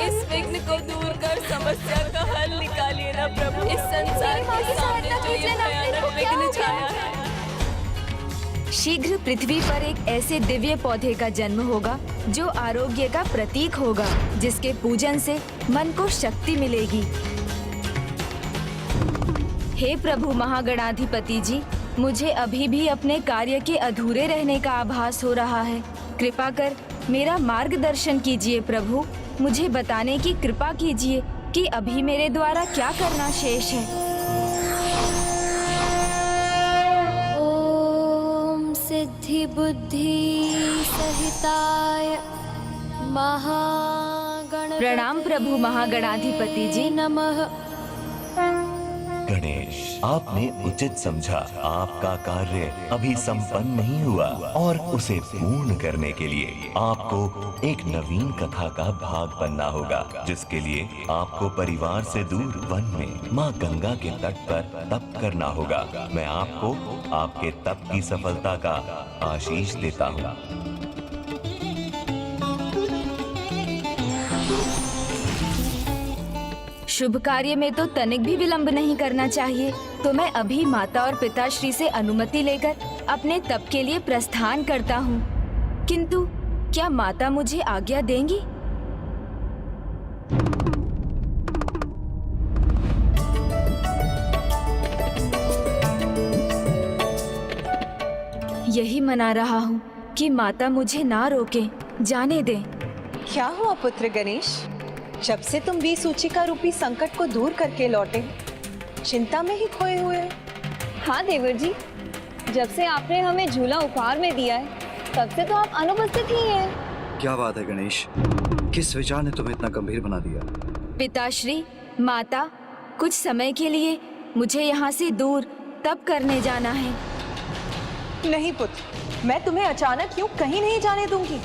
इस विघ्न को दूर कर समस्या का हल निकालिए ना प्रभु। इस संसार के सामने जो ये भयानक विघ्न छाया है। शीघ्र पृथ्वी पर एक ऐसे दिव्य पौधे का जन्म होगा जो आरोग्य का प्रतीक होगा, जिसके पूजन से मन को शक्ति मिलेगी। हे प्रभु महागणाधिपति जी, मुझे अभी भी अपने कार्य के अधूरे रहने का आभास हो रहा है। कृपा कर मेरा मार्गदर्शन कीजिए प्रभु। मुझे बताने की कृपा कीजिए कि अभी मेरे द्वारा क्या करना शेष है। ओम सिद्धि बुद्धि सहिताय महागण। प्रणाम प्रभु महागणाधिपति जी। नमः। गणेश, आपने उचित समझा। आपका कार्य अभी संपन्न नहीं हुआ और उसे पूर्ण करने के लिए आपको एक नवीन कथा का भाग बनना होगा, जिसके लिए आपको परिवार से दूर वन में माँ गंगा के तट पर तप करना होगा। मैं आपको आपके तप की सफलता का आशीष देता हूँ। शुभ कार्य में तो तनिक भी विलंब नहीं करना चाहिए, तो मैं अभी माता और पिताश्री से अनुमति लेकर अपने तप के लिए प्रस्थान करता हूँ। किंतु क्या माता मुझे आज्ञा देंगी? यही मना रहा हूँ कि माता मुझे ना रोके, जाने दें। क्या हुआ पुत्र गणेश? जब से तुम 20 सूचिका रूपी संकट को दूर करके लौटे, चिंता में ही खोए हुए हो। हाँ देवर जी, जब से आपने हमें झूला उपहार में दिया है, तब से तो आप अनुपस्थित ही हैं। क्या बात है गणेश, किस विचार ने तुम्हें इतना गंभीर बना दिया? पिताश्री, माता, कुछ समय के लिए मुझे यहाँ से दूर तप करने जाना है। नहीं पुत्र, मैं तुम्हें अचानक यूं कहीं नहीं जाने दूंगी।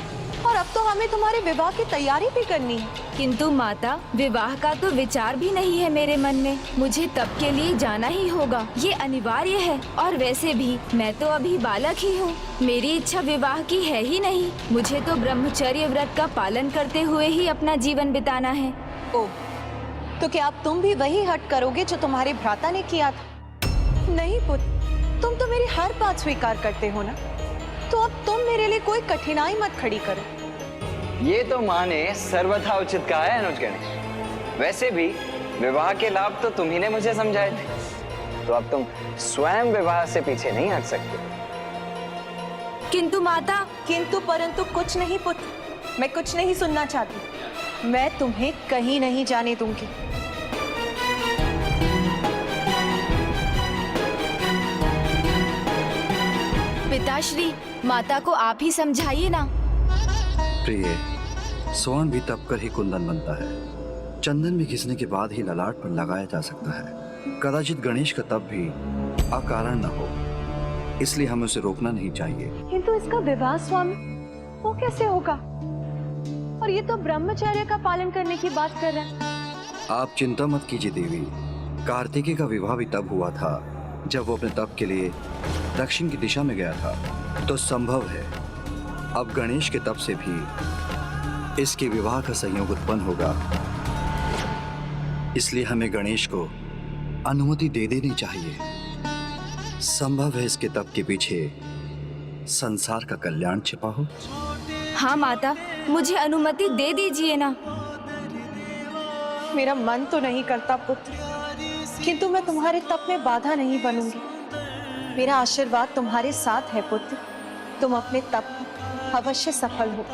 और अब तो हमें तुम्हारे विवाह की तैयारी भी करनी है। किंतु माता, विवाह का तो विचार भी नहीं है मेरे मन में। मुझे तप के लिए जाना ही होगा, ये अनिवार्य है। और वैसे भी मैं तो अभी बालक ही हूँ, मेरी इच्छा विवाह की है ही नहीं। मुझे तो ब्रह्मचर्य व्रत का पालन करते हुए ही अपना जीवन बिताना है। ओह, तो क्या अब तुम भी वही हट करोगे जो तुम्हारे भ्राता ने किया था? नहीं पुत्र, तुम तो मेरी हर बात स्वीकार करते हो ना, तो अब तुम मेरे लिए कोई कठिनाई मत खड़ी करो। ये तो माँ ने सर्वथा उचित कहा है अनुज गणेश। वैसे भी विवाह के लाभ तो तुम ही ने मुझे समझाए थे, तो अब तुम स्वयं विवाह से पीछे नहीं हट सकते। किंतु माता। किंतु परंतु कुछ नहीं पुत्र, मैं कुछ नहीं सुनना चाहती। मैं तुम्हें कहीं नहीं जाने दूंगी। पिताश्री, माता को आप ही समझाइए ना। प्रिय, स्वर्ण भी तप कर ही कुंदन बनता है। चंदन भी घिसने के बाद ही ललाट पर लगाया जा सकता है। कदाचित गणेश का तप भी अकारण न हो, इसलिए हमें उसे रोकना नहीं चाहिए। किंतु इसका विवाह स्वामी, वो कैसे होगा? और ये तो ब्रह्मचर्य का पालन करने की बात कर रहा है। आप चिंता मत कीजिए देवी। कार्तिकेय का विवाह भी तब हुआ था जब वो अपने तप के लिए दक्षिण की दिशा में गया था। तो संभव है अब गणेश के तप से भी इसके विवाह का संयोग उत्पन्न होगा। इसलिए हमें गणेश को अनुमति दे देनी चाहिए। संभव है इसके तप के पीछे संसार का कल्याण छिपा हो। हाँ माता, मुझे अनुमति दे दीजिए ना। मेरा मन तो नहीं करता पुत्र, किंतु मैं तुम्हारे तप में बाधा नहीं बनूंगी। मेरा आशीर्वाद तुम्हारे साथ है पुत्र, तुम अपने तप में अवश्य सफल हो।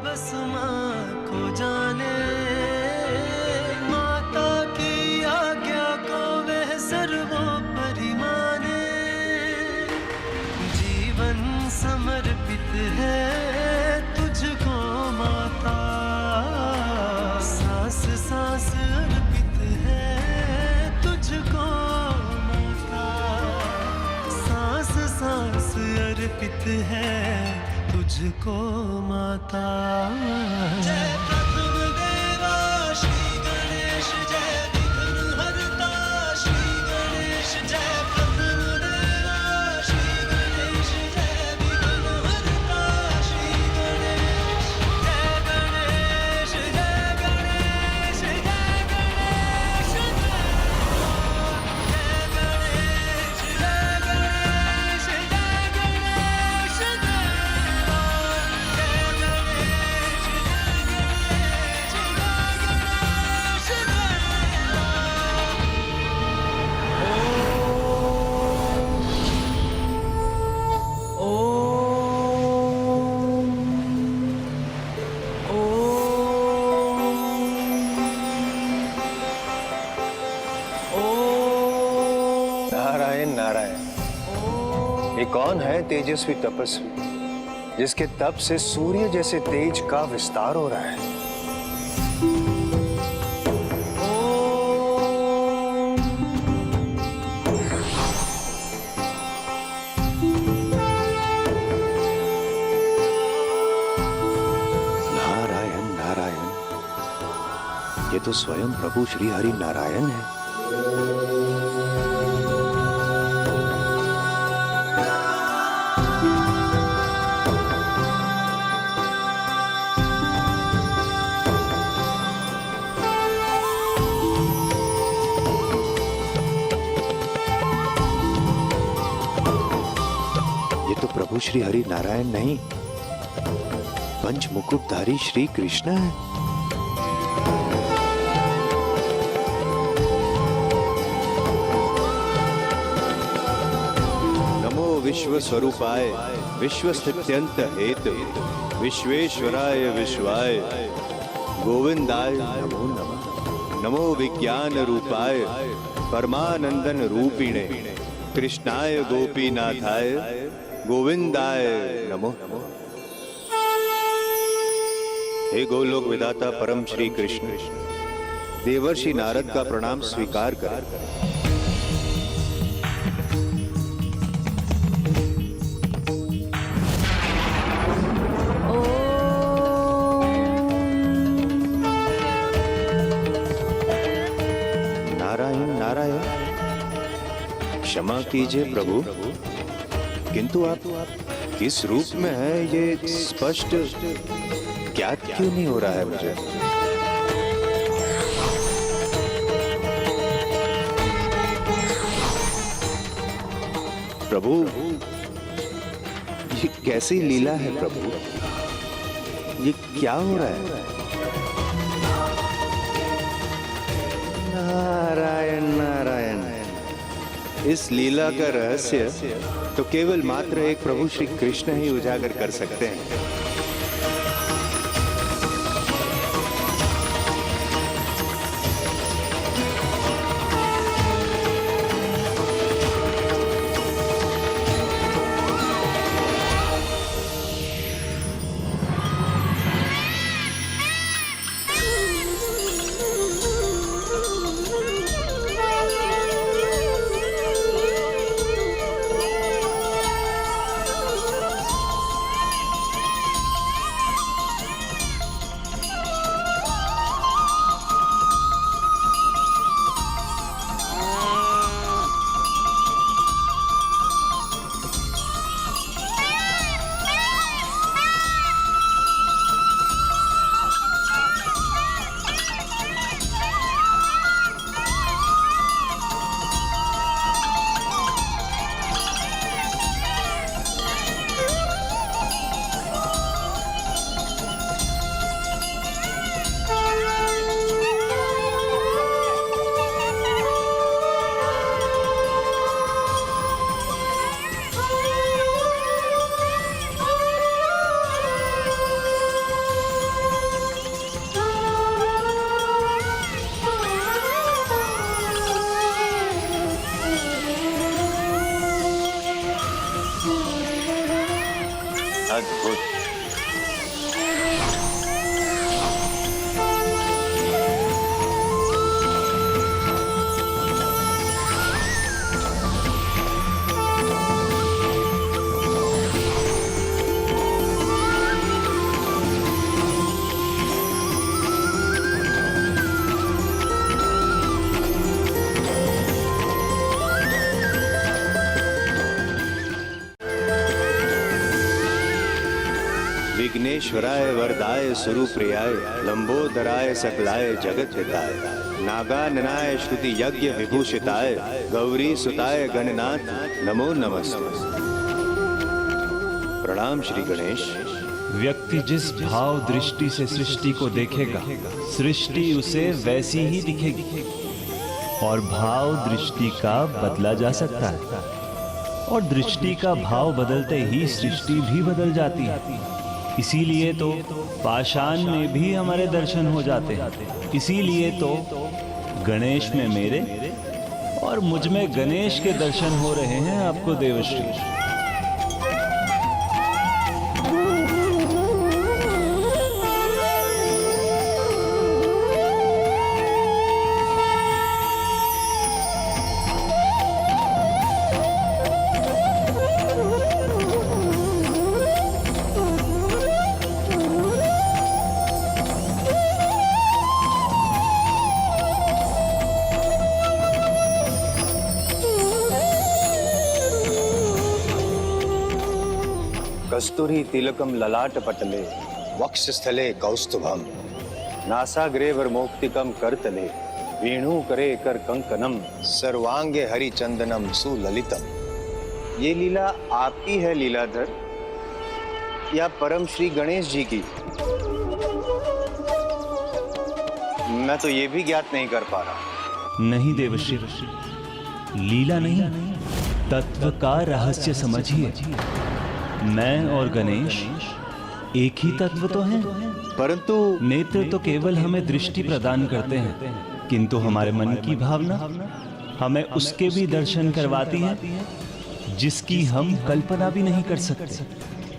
बस माँ को जाने, माता की आज्ञा को वह सर्वोपरि माने। जीवन समर्पित है तुझको माता, सांस सांस अर्पित है तुझको माता, सांस सांस अर्पित है तुझको माता। जय प्रथम देवा श्री गणेश, जय विघ्न हरता श्री गणेश। जय प्रथम देवा श्री गणेश, जय विघ्न हरता श्री गणेश। जय गणेश, जय गणेश, जय गणेश, जय गणेश, जय गणेश, जय गणेश, जय नारायण नारायण। ये कौन है तेजस्वी तपस्वी जिसके तप से सूर्य जैसे तेज का विस्तार हो रहा है? नारायण नारायण, ये तो स्वयं प्रभु श्री हरि नारायण है। प्रभु श्री हरि नारायण नहीं, पंच मुकुटधारी श्री कृष्ण है। नमो विश्व स्वरूपाय विश्व स्थित्यंत हेतु विश्वेश्वराय विश्वाय गोविंदाय नमो नमः। नमो विज्ञान रूपाय परमानंदन रूपिणे कृष्णाय गोपीनाथाय गोविंदाय नमो नमः। हे गोलोक विधाता परम श्री कृष्ण, देवर्षि नारद का प्रणाम स्वीकार कर। नारायण नारायण, क्षमा कीजिए प्रभु, किंतु आप किस रूप में है ये स्पष्ट ज्ञात क्यों नहीं हो रहा है मुझे। प्रभु, ये कैसी लीला है प्रभु, ये क्या हो रहा है। नारायण नारायण, इस लीला का रहस्य तो केवल मात्र एक प्रभु श्री कृष्ण ही उजागर कर सकते हैं। अद्भुत। विघ्नेश्वराय वरदाय सुरूप्रियाय लंबोदराय सकलाय जगत हिताय नागाननाय श्रुति यज्ञ विभूषिताय गौरी सुताय गणनाथ नमो नमस्ते। प्रणाम श्री गणेश। व्यक्ति जिस भाव दृष्टि से सृष्टि को देखेगा, सृष्टि उसे वैसी ही दिखेगी। और भाव दृष्टि का बदला जा सकता है, और दृष्टि का भाव बदलते ही सृष्टि भी बदल जाती है। इसीलिए तो पाषाण में भी हमारे दर्शन हो जाते हैं। इसीलिए तो गणेश में मेरे और मुझ में गणेश के दर्शन हो रहे हैं आपको देवश्री। कस्तूरी तिलकम ललाट पटले वक्षस्थले कौस्तुभम नासाग्रे वर्मोक्तिकम करतले वेणु करे कर कंकनम सर्वांगे हरिचंदनम सुललितम। ये लीला आपकी है लीलाधर या परम श्री गणेश जी की? मैं तो ये भी ज्ञात नहीं कर पा रहा। नहीं देवश्री, लीला नहीं, तत्व का रहस्य समझिए। मैं और गणेश एक ही तत्व तो हैं, परंतु नेत्र तो केवल हमें दृष्टि प्रदान करते हैं, किंतु हमारे मन की भावना हमें उसके भी दर्शन करवाती है जिसकी हम कल्पना भी नहीं कर सकते।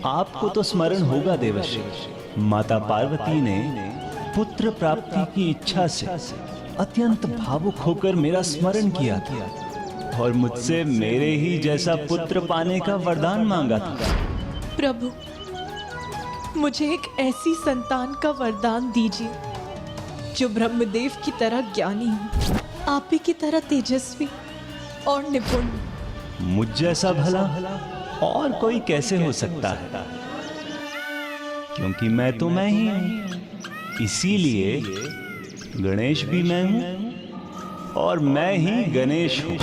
आपको तो स्मरण होगा देवर्षि, माता पार्वती ने पुत्र प्राप्ति की इच्छा से अत्यंत भावुक होकर मेरा स्मरण किया था और मुझसे मेरे ही जैसा पुत्र पाने का वरदान मांगा था। प्रभु, मुझे एक ऐसी संतान का वरदान दीजिए जो ब्रह्मदेव की तरह ज्ञानी हो, आप ही की तरह तेजस्वी और निपुण। मुझ जैसा भला और कोई कैसे हो सकता है, क्योंकि मैं तो मैं ही हूं। इसीलिए गणेश भी मैं हूं और मैं ही गणेश हूं।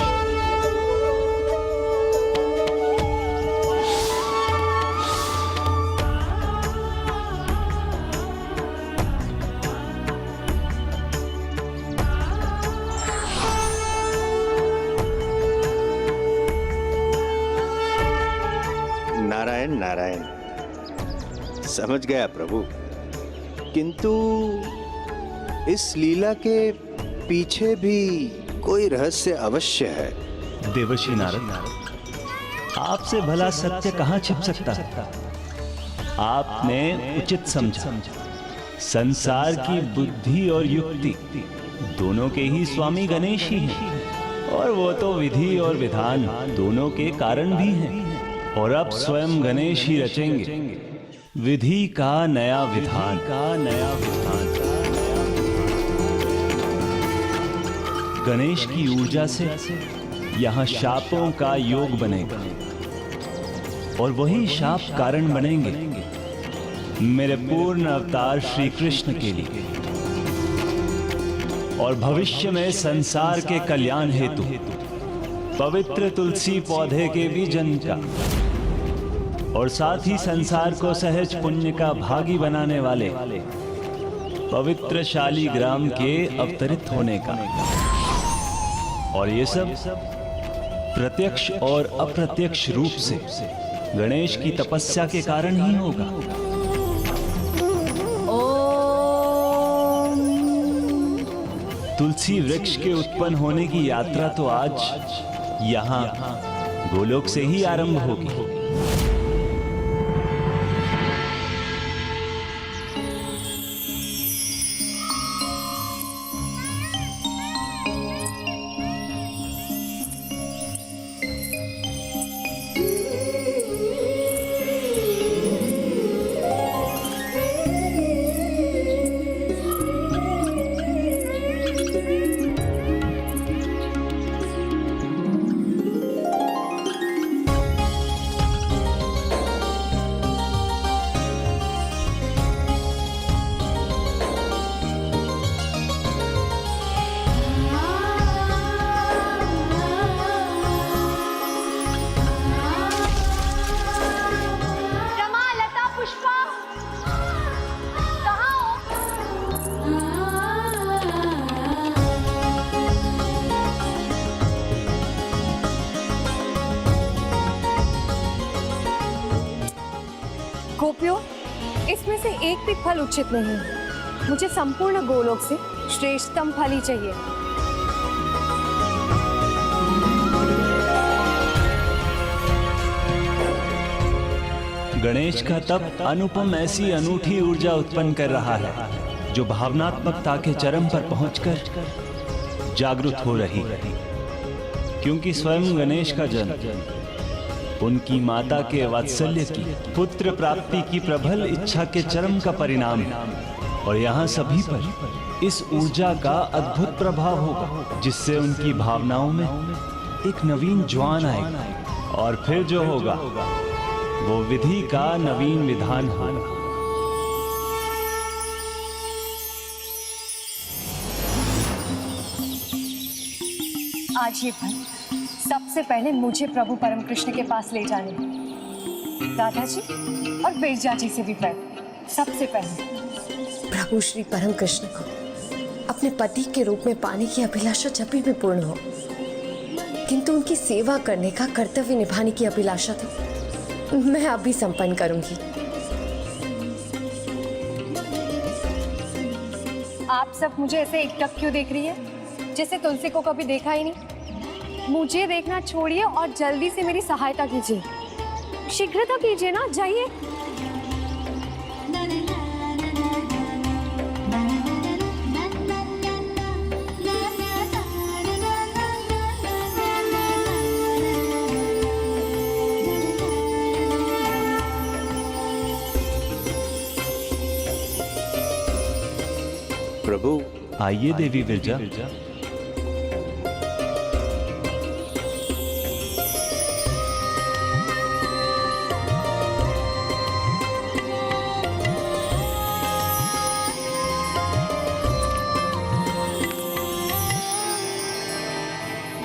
नारायण नारायण, समझ गया प्रभु, किंतु इस लीला के पीछे भी कोई रहस्य अवश्य है। देवर्षि नारद, आपसे भला सत्य कहां छिप सकता है? आपने उचित समझा, संसार की बुद्धि और युक्ति दोनों के ही स्वामी गणेश ही हैं, और वो तो विधि और विधान दोनों के कारण भी हैं। और अब स्वयं गणेश ही रचेंगे विधि का नया विधान। गणेश की ऊर्जा से यहाँ शापों का योग बनेगा और वही शाप कारण बनेंगे मेरे पूर्ण अवतार श्री कृष्ण के लिए और भविष्य में संसार के कल्याण हेतु पवित्र तुलसी पौधे के भी जन्म का और साथ ही संसार को सहज पुण्य का भागी बनाने वाले पवित्र शालीग्राम के अवतरित होने का। और ये सब प्रत्यक्ष और अप्रत्यक्ष रूप से गणेश की तपस्या के कारण ही होगा। तुलसी वृक्ष के उत्पन्न होने की यात्रा तो आज यहाँ गोलोक से ही आरंभ होगी। गोपियों, इसमें से एक भी फल उचित नहीं है। मुझे संपूर्ण गोलोक से श्रेष्ठतम फल ही चाहिए। गणेश का तप अनुपम ऐसी अनूठी ऊर्जा उत्पन्न कर रहा है जो भावनात्मकता के चरम पर पहुंचकर जागृत हो रही है, क्योंकि स्वयं गणेश का जन्म उनकी माता के वात्सल्य की पुत्र प्राप्ति की प्रबल इच्छा के चरम का परिणाम है। और यहाँ सभी पर इस ऊर्जा का अद्भुत प्रभाव होगा जिससे उनकी भावनाओं में एक नवीन ज्वान आएगा और फिर जो होगा वो विधि का नवीन विधान होगा। आज ये फल सबसे पहले मुझे प्रभु परम कृष्ण के पास ले जाने, राधा जी और बिरजा जी से भी पहले सबसे पहले प्रभु श्री परम कृष्ण को अपने पति के रूप में पाने की अभिलाषा जब भी पूर्ण हो, किंतु उनकी सेवा करने का कर्तव्य निभाने की अभिलाषा तो मैं अभी संपन्न करूंगी। सब मुझे ऐसे एकटक क्यों देख रही है, जैसे तुलसी को कभी देखा ही नहीं। मुझे देखना छोड़िए और जल्दी से मेरी सहायता कीजिए। शीघ्रता कीजिए ना, जाइए। प्रभु आइए देवी विरजा।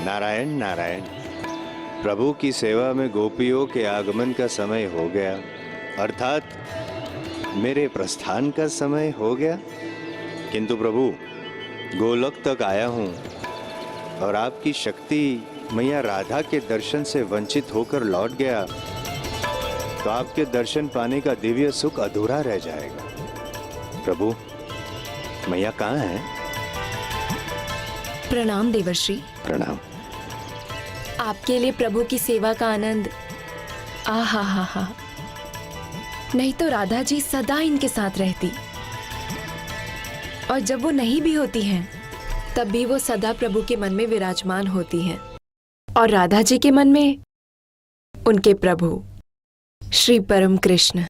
नारायण नारायण। प्रभु की सेवा में गोपियों के आगमन का समय हो गया, अर्थात मेरे प्रस्थान का समय हो गया। किंतु प्रभु, गोलोक तक आया हूँ और आपकी शक्ति मैया राधा के दर्शन से वंचित होकर लौट गया तो आपके दर्शन पाने का दिव्य सुख अधूरा रह जाएगा। प्रभु, मैया कहाँ है? प्रणाम देवर्षि। प्रणाम। आपके लिए प्रभु की सेवा का आनंद आहा हा हा। नहीं तो राधा जी सदा इनके साथ रहती, और जब वो नहीं भी होती हैं तब भी वो सदा प्रभु के मन में विराजमान होती हैं, और राधा जी के मन में उनके प्रभु श्री परम कृष्ण।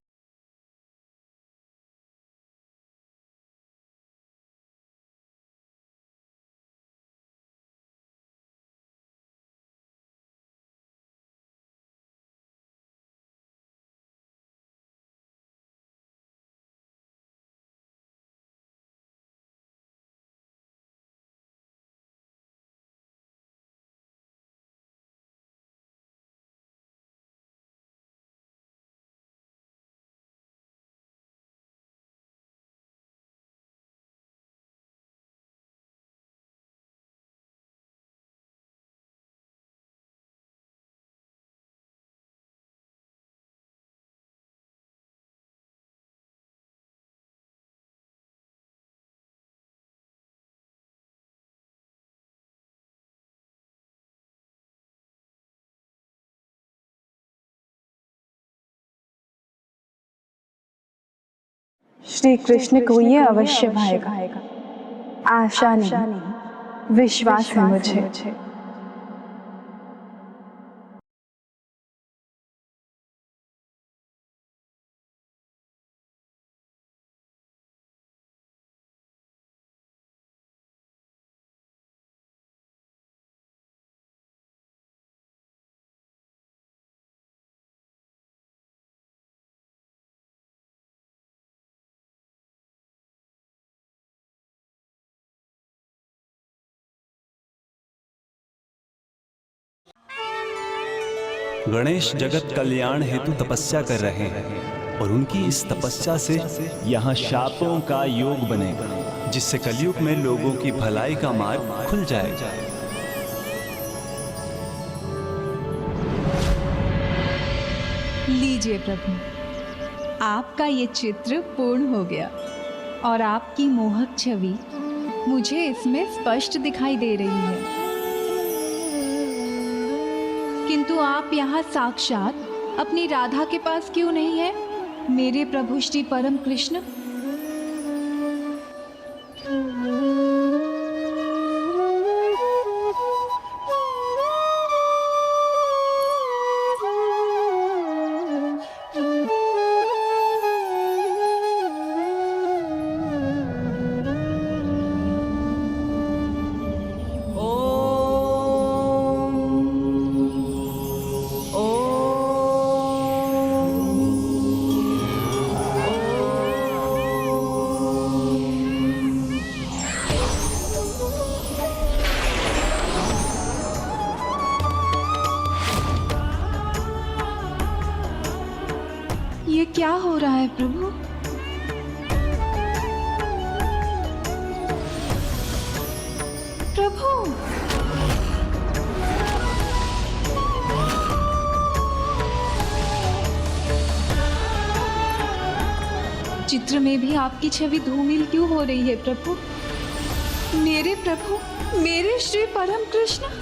श्री कृष्ण को ये अवश्य भाएगा। आशा नहीं, विश्वास है मुझे। गणेश जगत कल्याण हेतु तपस्या कर रहे हैं और उनकी इस तपस्या से यहाँ शापों का योग बनेगा, जिससे कलयुग में लोगों की भलाई का मार्ग खुल जाएगा। लीजिए प्रभु, आपका ये चित्र पूर्ण हो गया और आपकी मोहक छवि मुझे इसमें स्पष्ट दिखाई दे रही है। किंतु आप यहाँ साक्षात अपनी राधा के पास क्यों नहीं है, मेरे प्रभु श्री परम कृष्ण? ये क्या हो रहा है प्रभु? प्रभु, चित्र में भी आपकी छवि धूमिल क्यों हो रही है प्रभु? मेरे प्रभु, मेरे श्री परम कृष्ण।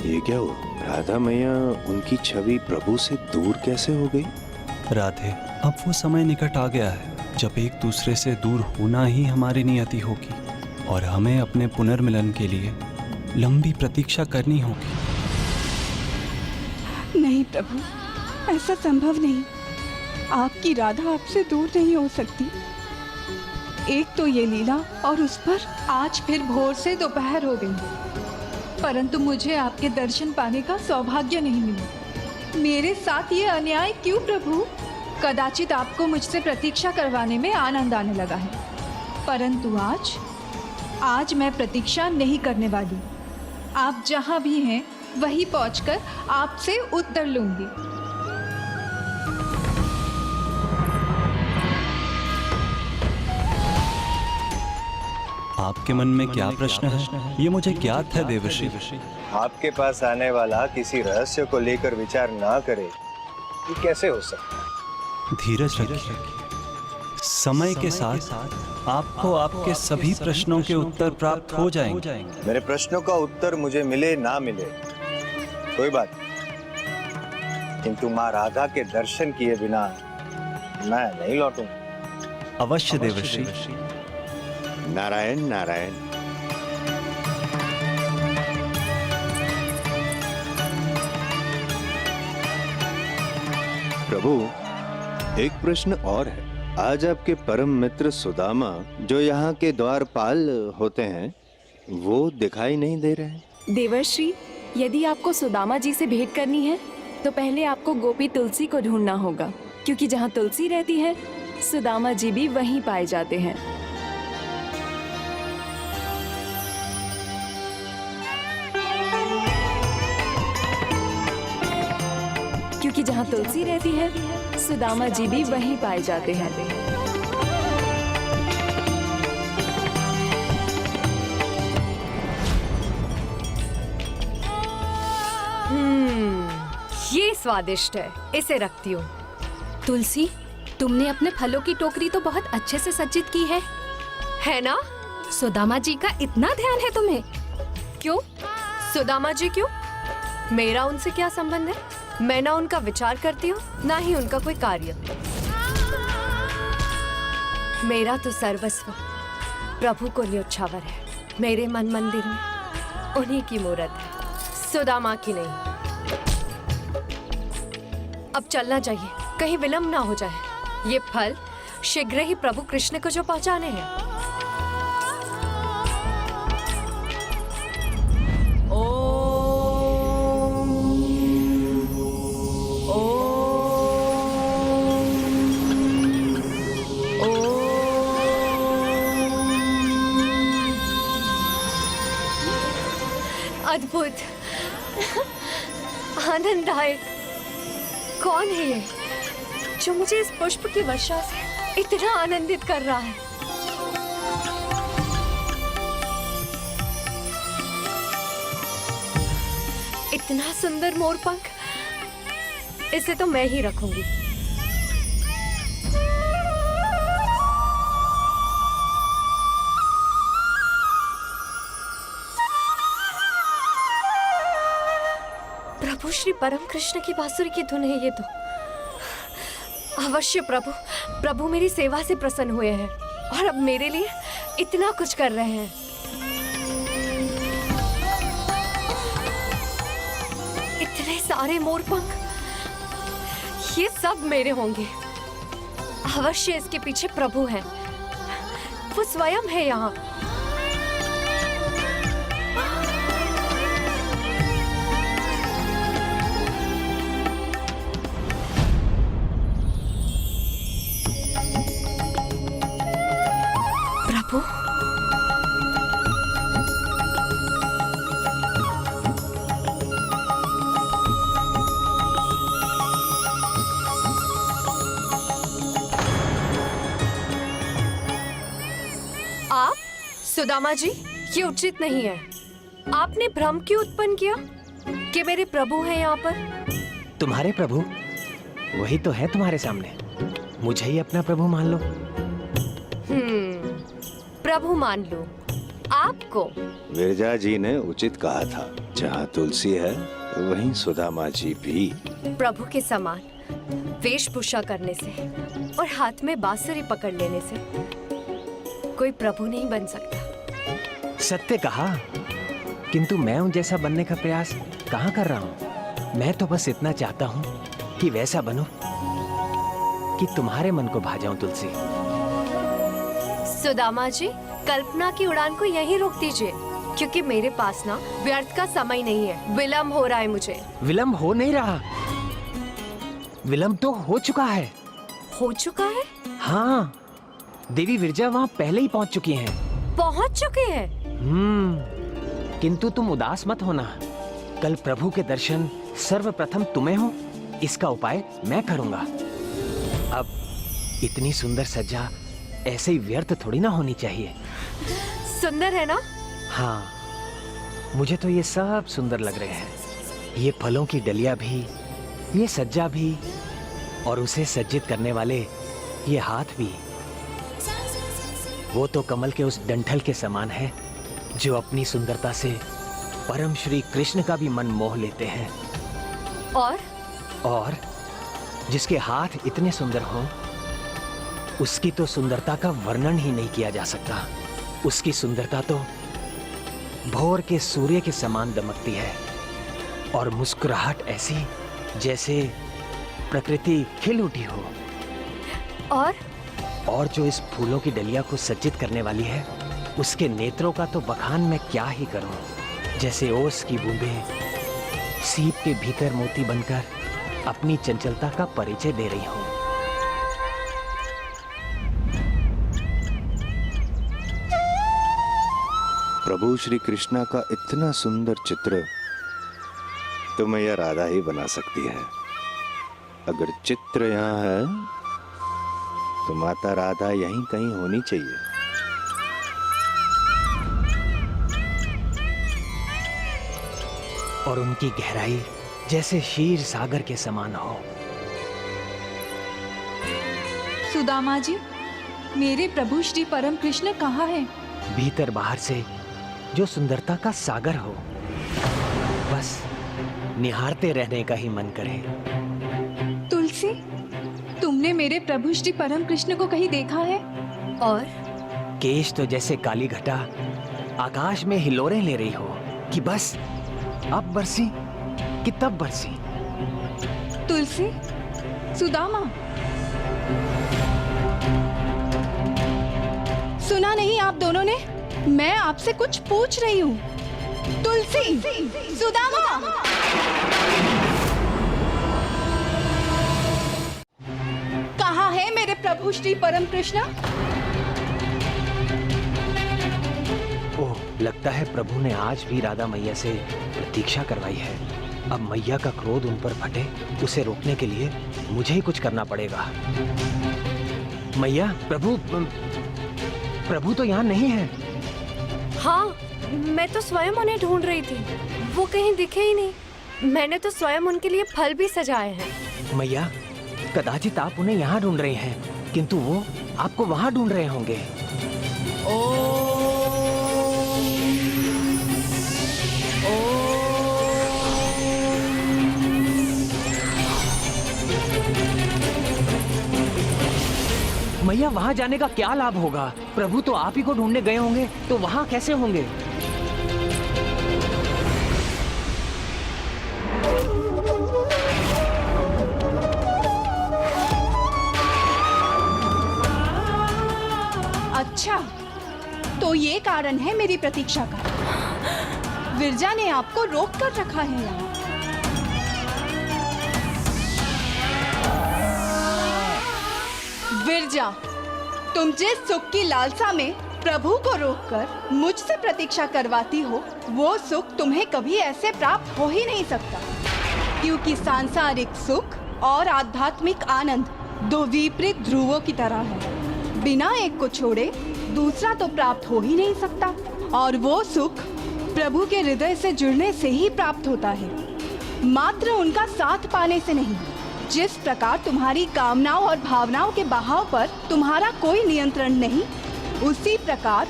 ये क्या हुआ? राधा मैया उनकी छवि प्रभु से दूर कैसे हो गई? राधे, अब वो समय निकट आ गया है जब एक दूसरे से दूर होना ही हमारी नियति होगी और हमें अपने पुनर्मिलन के लिए लंबी प्रतीक्षा करनी होगी। नहीं प्रभु, ऐसा संभव नहीं। आपकी राधा आपसे दूर नहीं हो सकती। एक तो ये लीला और उस पर आज फिर भोर से दोपहर हो गई, परंतु मुझे आपके दर्शन पाने का सौभाग्य नहीं मिला। मेरे साथ ये अन्याय क्यों प्रभु? कदाचित आपको मुझसे प्रतीक्षा करवाने में आनंद आने लगा है, परंतु आज मैं प्रतीक्षा नहीं करने वाली। आप जहाँ भी हैं वहीं पहुँचकर आपसे उत्तर लूंगी। आपके मन में क्या प्रश्न है, ये मुझे ज्ञात है देवर्षि। आपके पास आने वाला किसी रहस्य को लेकर विचार ना करे, ये कैसे हो सकता है? धीरज रखिए। समय के साथ आपको आपके सभी प्रश्नों के उत्तर प्राप्त हो जाएंगे। मेरे प्रश्नों का उत्तर मुझे मिले ना मिले कोई बात नहीं, किंतु माँ राधा के दर्शन किए बिना मैं नहीं लौटूंगा। अवश्य देवर्षि। नारायण नारायण। प्रभु, एक प्रश्न और है। आज आपके परम मित्र सुदामा जो यहाँ के द्वारपाल होते हैं, वो दिखाई नहीं दे रहे। देवर्षि, यदि आपको सुदामा जी से भेंट करनी है तो पहले आपको गोपी तुलसी को ढूंढना होगा, क्योंकि जहाँ तुलसी रहती है सुदामा जी भी वहीं पाए जाते हैं। क्योंकि जहाँ तुलसी रहती है सुदामा जी भी वहीं पाए जाते हैं। ये स्वादिष्ट है, इसे रखती हूँ। तुलसी, तुमने अपने फलों की टोकरी तो बहुत अच्छे से सज्जित की है ना? सुदामा जी का इतना ध्यान है तुम्हें? क्यों? सुदामा जी क्यों? मेरा उनसे क्या संबंध है? मैं ना उनका विचार करती हूँ, ना ही उनका कोई कार्य। मेरा तो सर्वस्व प्रभु को न्योछावर है। मेरे मन मंदिर में उन्हीं की मूर्त है, सुदामा की नहीं। अब चलना चाहिए, कहीं विलंब ना हो जाए। ये फल शीघ्र ही प्रभु कृष्ण को जो पहुंचाने हैं। अद्भुत, आनंददायक। कौन है ये जो मुझे इस पुष्प की वर्षा से इतना आनंदित कर रहा है? इतना सुंदर मोरपंख, इसे तो मैं ही रखूंगी। प्रभु श्री परम कृष्ण की बांसुरी की धुन है ये तो। अवश्य प्रभु मेरी सेवा से प्रसन्न हुए हैं और अब मेरे लिए इतना कुछ कर रहे हैं। इतने सारे मोरपंख, ये सब मेरे होंगे। अवश्य इसके पीछे प्रभु हैं, वो स्वयं है यहाँ। प्रभु। आप सुदामा जी, ये उचित नहीं है। आपने भ्रम क्यों उत्पन्न किया कि मेरे प्रभु हैं यहाँ पर? तुम्हारे प्रभु वही तो है तुम्हारे सामने। मुझे ही अपना प्रभु मान लो। प्रभु मान लो आपको। विरजा जी ने उचित कहा था, जहाँ तुलसी है वहीं सुदामा जी भी। प्रभु के समान वेशभूषा करने से और हाथ में बांसुरी पकड़ लेने से कोई प्रभु नहीं बन सकता। सत्य कहा, किंतु मैं उन जैसा बनने का प्रयास कहाँ कर रहा हूँ। मैं तो बस इतना चाहता हूँ कि वैसा बनूं कि तुम्हारे मन को भा जाऊं तुलसी। सुदामा जी, कल्पना की उड़ान को यहीं रोक दीजिए, क्योंकि मेरे पास ना व्यर्थ का समय नहीं है। विलंब हो रहा है मुझे। विलंब हो नहीं रहा, विलंब तो हो चुका है। हो चुका है? हाँ, देवी विरजा वहाँ पहले ही पहुँच चुकी हैं। पहुँच चुके हैं? किंतु तुम उदास मत होना। कल प्रभु के दर्शन सर्वप्रथम तुम्हें हो, इसका उपाय मैं करूंगा। अब इतनी सुंदर सज्जा ऐसे ही व्यर्थ थोड़ी ना होनी चाहिए। सुंदर है ना? हाँ, मुझे तो ये सब सुंदर लग रहे हैं। ये फलों की डलिया भी, ये सज्जा भी, और उसे सज्जित करने वाले ये हाथ भी। वो तो कमल के उस डंठल के समान है जो अपनी सुंदरता से परम श्री कृष्ण का भी मन मोह लेते हैं। और जिसके हाथ इतने सुंदर हों, उसकी तो सुंदरता का वर्णन ही नहीं किया जा सकता। उसकी सुंदरता तो भोर के सूर्य के समान दमकती है, और मुस्कुराहट ऐसी जैसे प्रकृति खिल उठी हो। और जो इस फूलों की डलिया को सज्जित करने वाली है, उसके नेत्रों का तो बखान मैं क्या ही करूं। जैसे ओस की बूंदें सीप के भीतर मोती बनकर अपनी चंचलता का परिचय दे रही हूं। प्रभु श्री कृष्णा का इतना सुंदर चित्र तो मैया राधा ही बना सकती है। अगर चित्र यहाँ है तो माता राधा यहीं कहीं होनी चाहिए। और उनकी गहराई जैसे क्षीर सागर के समान हो। सुदामा जी, मेरे प्रभु श्री परम कृष्ण कहाँ हैं? भीतर बाहर से जो सुंदरता का सागर हो, बस निहारते रहने का ही मन करे। तुलसी, तुमने मेरे प्रभु श्री परम कृष्ण को कहीं देखा है? और केश तो जैसे काली घटा आकाश में हिलोरें ले रही हो कि बस अब बरसी कि तब बरसी। तुलसी, सुदामा, सुना नहीं आप दोनों ने? मैं आपसे कुछ पूछ रही हूँ। तुलसी, सुदामा, कहाँ है मेरे प्रभु श्री परम कृष्ण? ओह, लगता है प्रभु ने आज भी राधा मैया से प्रतीक्षा करवाई है। अब मैया का क्रोध उन पर फटे, उसे रोकने के लिए मुझे ही कुछ करना पड़ेगा। मैया, प्रभु तो यहाँ नहीं है। हाँ, मैं तो स्वयं उन्हें ढूंढ रही थी, वो कहीं दिखे ही नहीं। मैंने तो स्वयं उनके लिए फल भी सजाए हैं। मैया, कदाचित आप उन्हें यहाँ ढूंढ रहे हैं, किंतु वो आपको वहाँ ढूंढ रहे होंगे। मैया, वहाँ जाने का क्या लाभ होगा? प्रभु तो आप ही को ढूंढने गए होंगे, तो वहाँ कैसे होंगे? अच्छा, तो ये कारण है मेरी प्रतीक्षा का। विरजा ने आपको रोक कर रखा है यहाँ। विरजा, तुम जिस सुख की लालसा में प्रभु को रोककर मुझसे प्रतीक्षा करवाती हो, वो सुख तुम्हें कभी ऐसे प्राप्त हो ही नहीं सकता, क्योंकि सांसारिक सुख और आध्यात्मिक आनंद दो विपरीत ध्रुवों की तरह है। बिना एक को छोड़े दूसरा तो प्राप्त हो ही नहीं सकता, और वो सुख प्रभु के हृदय से जुड़ने से ही प्राप्त होता है, मात्र उनका साथ पाने से नहीं। जिस प्रकार तुम्हारी कामनाओं और भावनाओं के बहाव पर तुम्हारा कोई नियंत्रण नहीं, उसी प्रकार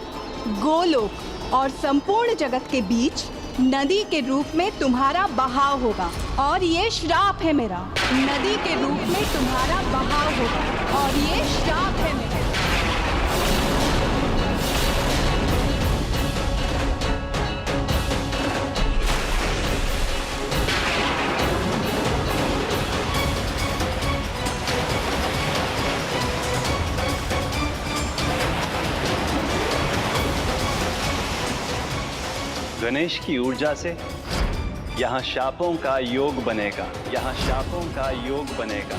गोलोक और संपूर्ण जगत के बीच नदी के रूप में तुम्हारा बहाव होगा। और ये श्राप है मेरा, नदी के रूप में तुम्हारा बहाव होगा, और ये श्राप है मेरा। गणेश की ऊर्जा से यहाँ शापों का योग बनेगा, यहाँ शापों का योग बनेगा।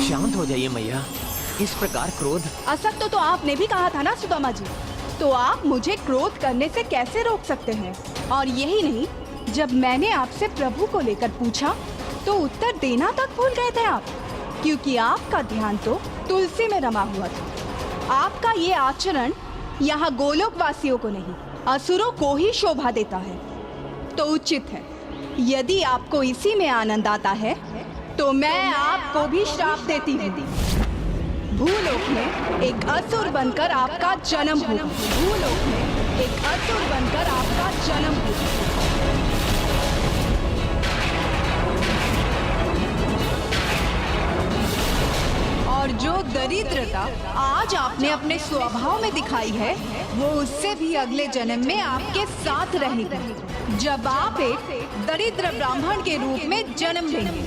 शांत हो जाइए मैया, इस प्रकार क्रोध। असत्य तो आपने भी कहा था ना सुदामा जी, तो आप मुझे क्रोध करने से कैसे रोक सकते हैं? और यही नहीं, जब मैंने आपसे प्रभु को लेकर पूछा तो उत्तर देना तक भूल गए थे आप, क्योंकि आपका ध्यान तो तुलसी में रमा हुआ था। आपका ये आचरण यहाँ गोलोक वासियों को नहीं, असुरों को ही शोभा देता है। तो उचित है, यदि आपको इसी में आनंद आता है तो मैं आपको भी श्राप देती हूँ। भूलोक में एक असुर बनकर आपका जन्म होगा। भूलोक में एक असुर बनकर आपका जन्म होगा। और जो दरिद्रता आज आपने अपने स्वभाव में दिखाई है, वो उससे भी अगले जन्म में आपके साथ रहेगी, जब आप एक दरिद्र ब्राह्मण के रूप में जन्म लेंगे।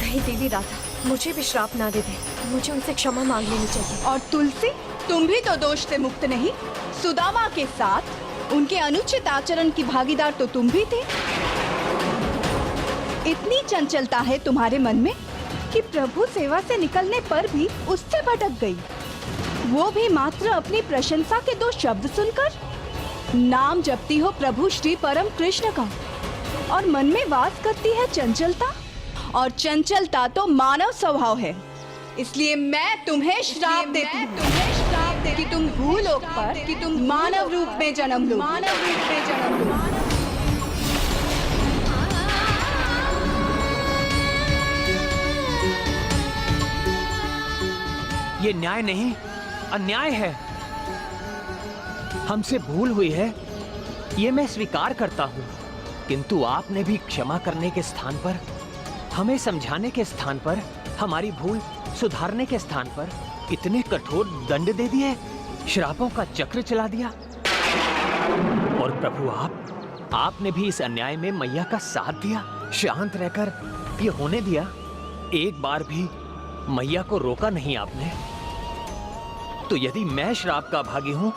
नहीं देवी राधा, मुझे भी श्राप ना दे दे, मुझे उनसे क्षमा मांग लेनी चाहिए। और तुलसी, तुम भी तो दोष से मुक्त नहीं। सुदामा के साथ उनके अनुचित आचरण की भागीदार तो तुम भी थे। इतनी चंचलता है तुम्हारे मन में कि प्रभु सेवा से निकलने पर भी उससे भटक गई, वो भी मात्र अपनी प्रशंसा के दो शब्द सुनकर। नाम जपती हो प्रभु श्री परम कृष्ण का, और मन में वास करती है चंचलता, और चंचलता तो मानव स्वभाव है। इसलिए मैं तुम्हें श्राप देती हूँ कि तुम भूलोक पर, कि तुम मानव रूप में जन्म लो, मानव रूप में जन्म लो। ये न्याय नहीं, अन्याय है। हमसे भूल हुई है, ये मैं स्वीकार करता हूँ, किंतु आपने भी क्षमा करने के स्थान पर, हमें समझाने के स्थान पर, हमारी भूल सुधारने के स्थान पर इतने कठोर दंड दे दिए, श्रापों का चक्र चला दिया। और प्रभु आपने भी इस अन्याय में मैया का साथ दिया, शांत रहकर ये होने दिया। एक बार भी मैया को रोका नहीं आपने। तो यदि मैं श्राप का भागी हूं,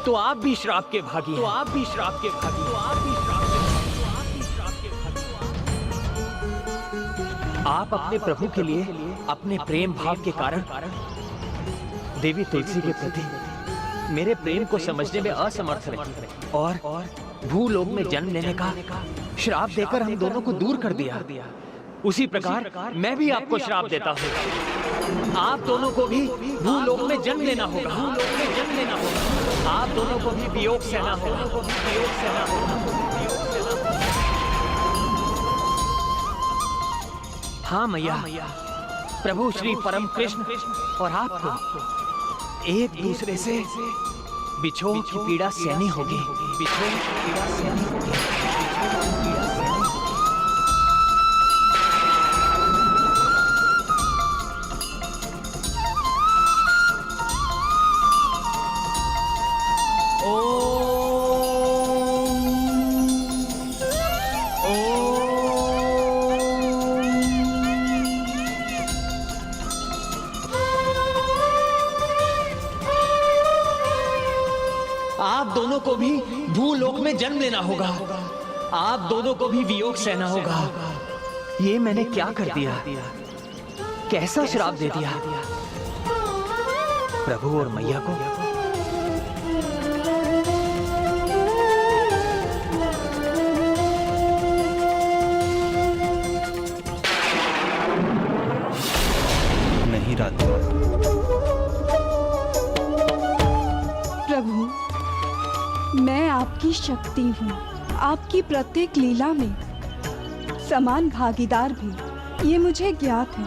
तो आप भी श्राप के भागी हैं। तो आप भी श्राप के भागी, तो आप भी श्राप के भागी, तो आप भी श्राप के भागी। आप अपने प्रभु के लिए अपने प्रेम भाव के कारण देवी तुलसी के प्रति मेरे प्रेम को समझने में असमर्थ रहे, और भूलोक में जन्म लेने का श्राप देकर हम दोनों को दूर कर दिया। उसी प्रकार मैं भी आपको श्राप देता हूँ। आप दोनों को भी भूलोक में जन्म लेना होगा। भूलोक में जन्म लेना होगा। आप दोनों को भी वियोग सहना होगा। वियोग सहना होगा। हाँ मैया, प्रभु श्री परम कृष्ण और आपको एक दूसरे से बिछोह की पीड़ा सहनी होगी। बिछोह की पीड़ा सहनी होगी। दोनों को भी भूलोक में जन्म लेना होगा। आप दोनों को भी वियोग सहना होगा। ये मैंने क्या कर दिया? कैसा श्राप दे दिया प्रभु और मैया को? नहीं राधा। प्रभु, मैं आपकी शक्ति हूँ, आपकी प्रत्येक लीला में समान भागीदार भी, ये मुझे ज्ञात है।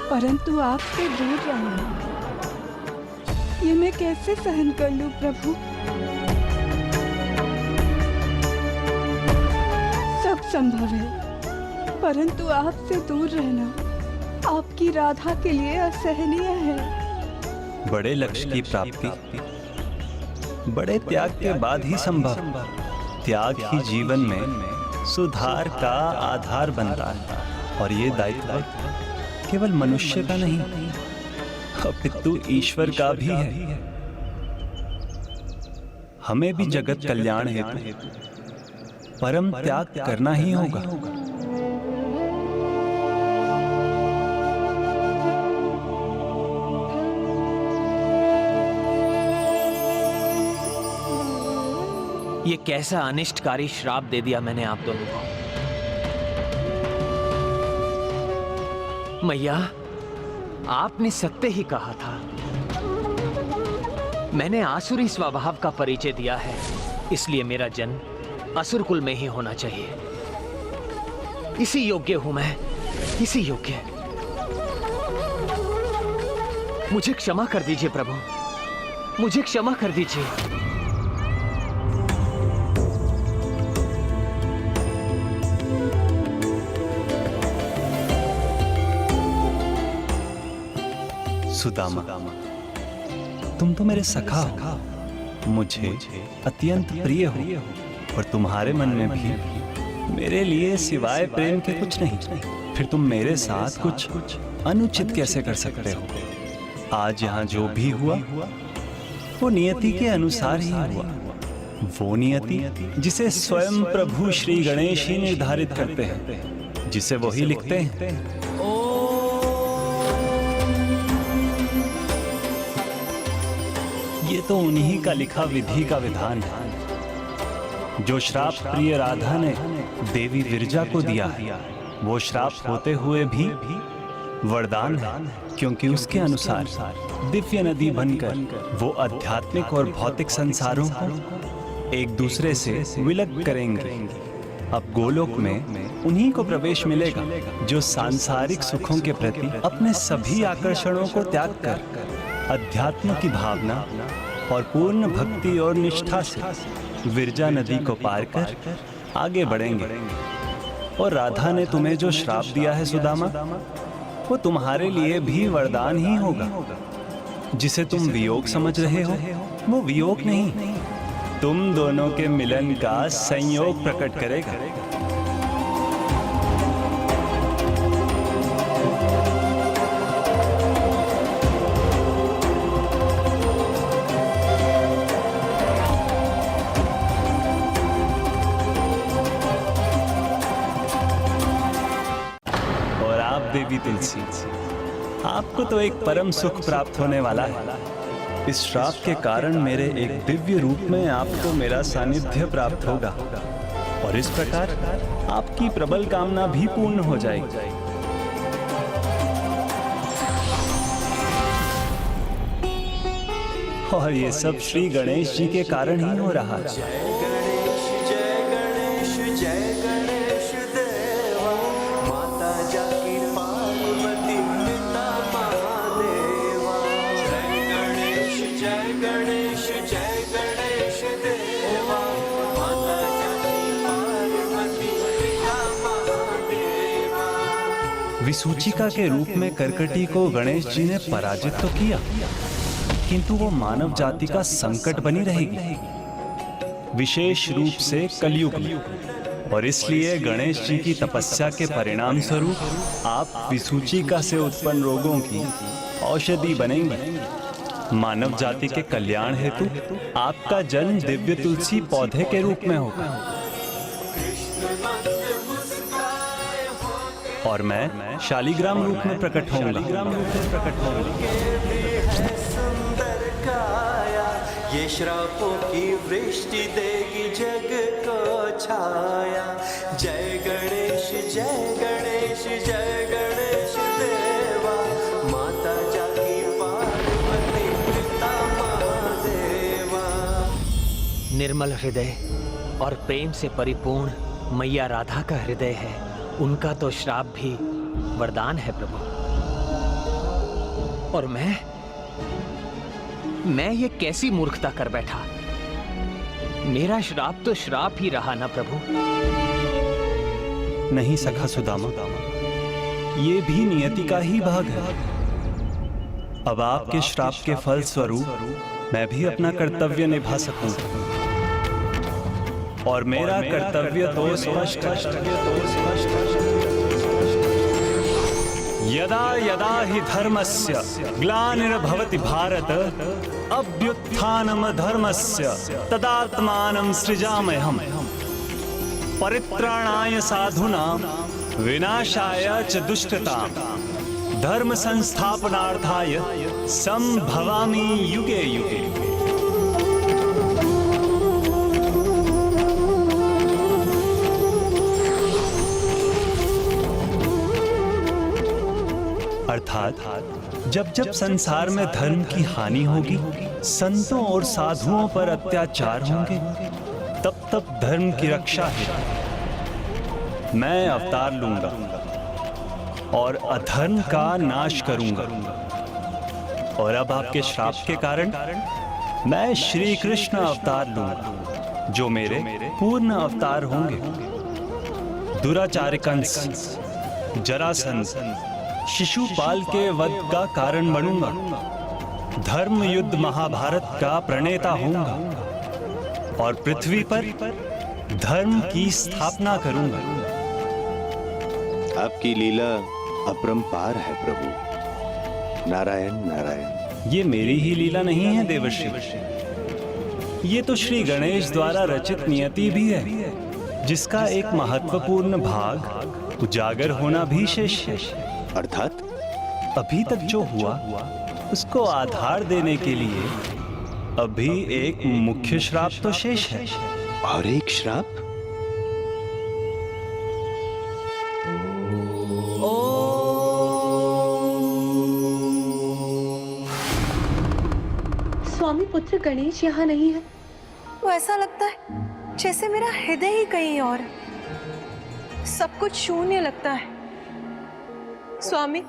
परंतु आपसे दूर रहना, ये मैं कैसे सहन कर लूं प्रभु? सब संभव है, परंतु आपसे दूर रहना आपकी राधा के लिए असहनीय है। बड़े लक्ष्य की प्राप्ति बड़े त्याग के बाद ही संभव। त्याग ही जीवन में सुधार का आधार बनता है, और ये दायित्व केवल मनुष्य का नहीं, अपितु ईश्वर का भी है। हमें भी जगत कल्याण हेतु परम त्याग करना ही होगा। ये कैसा अनिष्टकारी श्राप दे दिया मैंने आप दोनों को। मैया, आपने सत्य ही कहा था। मैंने आसुरी स्वभाव का परिचय दिया है, इसलिए मेरा जन्म असुर कुल में ही होना चाहिए। इसी योग्य हूं मैं, इसी योग्य। मुझे क्षमा कर दीजिए प्रभु, मुझे क्षमा कर दीजिए। सुदामा, तुम तो मेरे सखा हो, मुझे अत्यंत प्रिय हो, और तुम्हारे मन में भी मेरे लिए सिवाय प्रेम के कुछ नहीं। फिर तुम मेरे साथ कुछ अनुचित कैसे कर सकते हो? आज यहाँ जो भी हुआ वो नियति के अनुसार ही हुआ। वो नियति जिसे स्वयं प्रभु श्री गणेश ही निर्धारित करते हैं, जिसे वो ही लिखते हैं। ये तो उन्हीं का लिखा विधि का विधान है। जो श्राप प्रिय राधा ने देवी विरजा को दिया है, वो श्राप होते हुए भी वरदान है, क्योंकि उसके अनुसार दिव्य नदी बनकर वो आध्यात्मिक और भौतिक संसारों को एक दूसरे से विलग करेंगे। अब गोलोक में उन्हीं को प्रवेश मिलेगा जो सांसारिक सुखों के प्रति अपने सभी आकर्षणों को त्याग कर अध्यात्म की भावना और पूर्ण भक्ति और निष्ठा से विरजा नदी को पार कर आगे बढ़ेंगे। और राधा ने तुम्हें जो श्राप दिया है सुदामा, वो तुम्हारे लिए भी वरदान ही होगा। जिसे तुम वियोग समझ रहे हो, वो वियोग नहीं, तुम दोनों के मिलन का संयोग प्रकट करेगा। देवी तुलसी, आपको तो एक परम सुख प्राप्त होने वाला है। इस श्राप के कारण मेरे एक दिव्य रूप में आपको मेरा सानिध्य प्राप्त होगा, और इस प्रकार आपकी प्रबल कामना भी पूर्ण हो जाएगी। और ये सब श्री गणेश जी के कारण ही हो रहा है। विसूचिका के रूप में करकटी को गणेश जी ने पराजित तो किया, किंतु वो मानव जाति का संकट बनी रहेगी, विशेष रूप से कलयुग में। और इसलिए गणेश जी की तपस्या के परिणाम स्वरूप आप विसूचिका से उत्पन्न रोगों की औषधि बनेंगे। मानव जाति के कल्याण हेतु आपका जन्म दिव्य तुलसी पौधे के रूप में होगा और मैं शालिग्राम रूप में प्रकट होऊंगा। ये श्रापों की वृष्टि देगी जग को छाया। जय गणेश जय गणेश जय गणेश देवा। माता जागी पार्वती पिता महादेवा। निर्मल हृदय और प्रेम से परिपूर्ण मैया राधा का हृदय है, उनका तो श्राप भी वरदान है प्रभु। और मैं ये कैसी मूर्खता कर बैठा। मेरा श्राप तो श्राप ही रहा ना प्रभु। नहीं सखा सुदामा, ये भी नियति का ही भाग है। अब आपके श्राप के फल स्वरूप मैं भी अपना कर्तव्य निभा सकूं और मेरा कर्तव्य तो स्पष्ट यदा यदा हि धर्मस्य ग्लानिर्भवति भारत अभ्युत्थानम धर्मस्य तदात्मानं सृजाम्यहम् परित्राणाय साधूनां विनाशाय च दुष्टतां धर्म संस्थापनार्थाय संभवामि युगे युगे। अर्थात जब जब संसार में धर्म की हानि होगी, संतों और साधुओं पर अत्याचार होंगे, तब तब धर्म की रक्षा है मैं अवतार लूंगा और अधर्म का नाश करूंगा। और अब आपके श्राप के कारण मैं श्री कृष्ण अवतार लूंगा, जो मेरे पूर्ण अवतार होंगे। दुराचारी कंस, जरासंध, शिशुपाल के वध का कारण बनूंगा। धर्म युद्ध महाभारत का प्रणेता होऊंगा और पृथ्वी पर धर्म की स्थापना करूंगा। आपकी लीला अपरंपार है प्रभु। नारायण नारायण। ये मेरी ही लीला नहीं है देवर्षि, ये तो श्री गणेश द्वारा रचित नियति भी है, जिसका एक महत्वपूर्ण भाग उजागर होना भी शेष है। अर्थात अभी तक जो हुआ उसको आधार देने के लिए अभी एक मुख्य श्राप तो शेष है। और एक श्राप? स्वामी पुत्र गणेश यहाँ नहीं है। तो ऐसा लगता है जैसे मेरा हृदय ही कहीं और है। सब कुछ शून्य लगता है। स्वामी,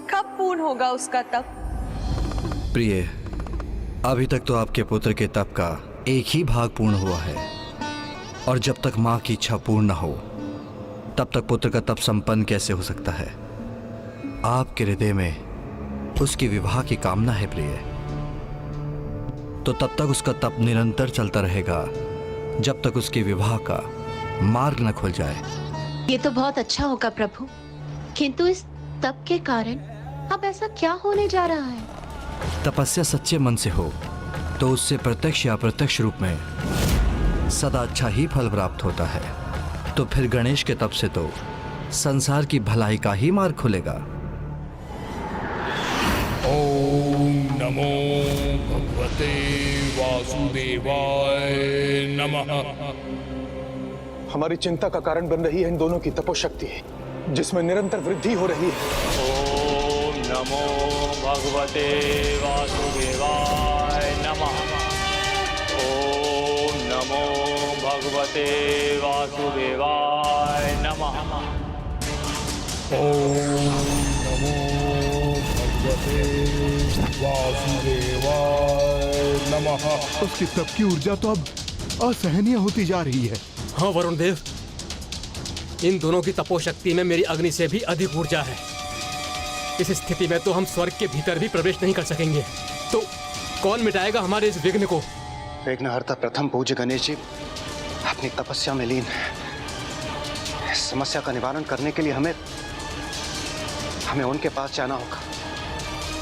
कब पूर्ण होगा उसका तप? प्रिय, अभी तक तो आपके पुत्र के तप का एक ही भाग पूर्ण हुआ है, और जब तक मां की इच्छा पूर्ण न हो तब तक पुत्र का तप संपन्न कैसे हो सकता है? आपके हृदय में उसकी विवाह की कामना है प्रिय, तो तब तक उसका तप निरंतर चलता रहेगा जब तक उसके विवाह का मार्ग न खुल जाए। ये तो बहुत अच्छा होगा प्रभु, किंतु इस तप के कारण अब ऐसा क्या होने जा रहा है? तपस्या सच्चे मन से हो तो उससे प्रत्यक्ष या अप्रत्यक्ष रूप में सदा अच्छा ही फल प्राप्त होता है। तो फिर गणेश के तप से तो संसार की भलाई का ही मार्ग खुलेगा। ओम नमो भगवते वासुदेवाय नमः। हमारी चिंता का कारण बन रही है इन दोनों की तपोशक्ति, जिसमें निरंतर वृद्धि हो रही है। ओम नमो भगवते वासुदेवाय नमः। ओम नमो भगवते वासुदेवाय नमः। ओम नमो भगवते वासुदेवाय नमः। उसकी तप की ऊर्जा तो अब असहनीय होती जा रही है। हाँ वरुण देव, इन दोनों की तपोशक्ति में मेरी अग्नि से भी अधिक ऊर्जा है। इस स्थिति में तो हम स्वर्ग के भीतर भी प्रवेश नहीं कर सकेंगे। तो कौन मिटाएगा हमारे इस विघ्न को? विघ्नहर्ता प्रथम पूज्य गणेश जी अपनी तपस्या में लीन है। इस समस्या का निवारण करने के लिए हमें उनके पास जाना होगा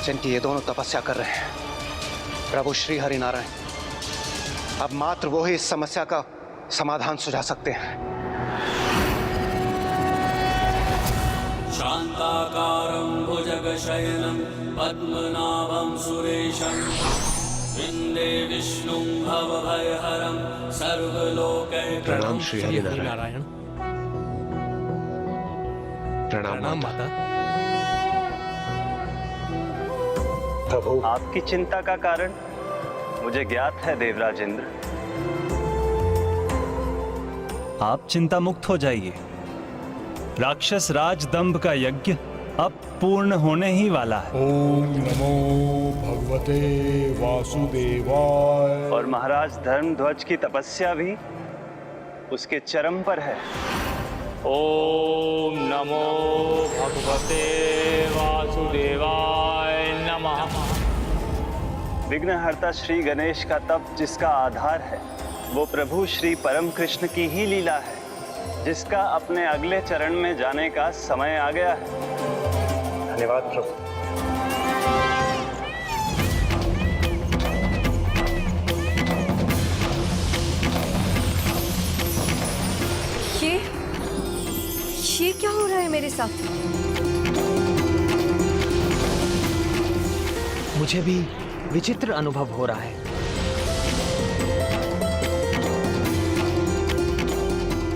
जिनकी ये दोनों तपस्या कर रहे हैं। प्रभु श्री हरि नारायण, अब मात्र वो ही इस समस्या का समाधान सुझा सकते हैं। शांताकारं भुजगशयनं पद्मनाभं सुरेशं वन्दे विष्णुं भवभयहरं सर्वलोकैकनाथं। प्रणाम श्री हरि नारायण। प्रणाम माता। प्रभु, आपकी चिंता का कारण मुझे ज्ञात है देवराज इंद्र। आप चिंता मुक्त हो जाइए। राक्षस राज दंभ का यज्ञ अब पूर्ण होने ही वाला है। ओम नमो भगवते वासुदेवाय। और महाराज धर्मध्वज की तपस्या भी उसके चरम पर है। ओम नमो भगवते वासुदेवाय नमः। विघ्नहर्ता श्री गणेश का तप जिसका आधार है वो प्रभु श्री परम कृष्ण की ही लीला है, जिसका अपने अगले चरण में जाने का समय आ गया है। धन्यवाद प्रभु। ये क्या हो रहा है मेरे साथ? मुझे भी विचित्र अनुभव हो रहा है।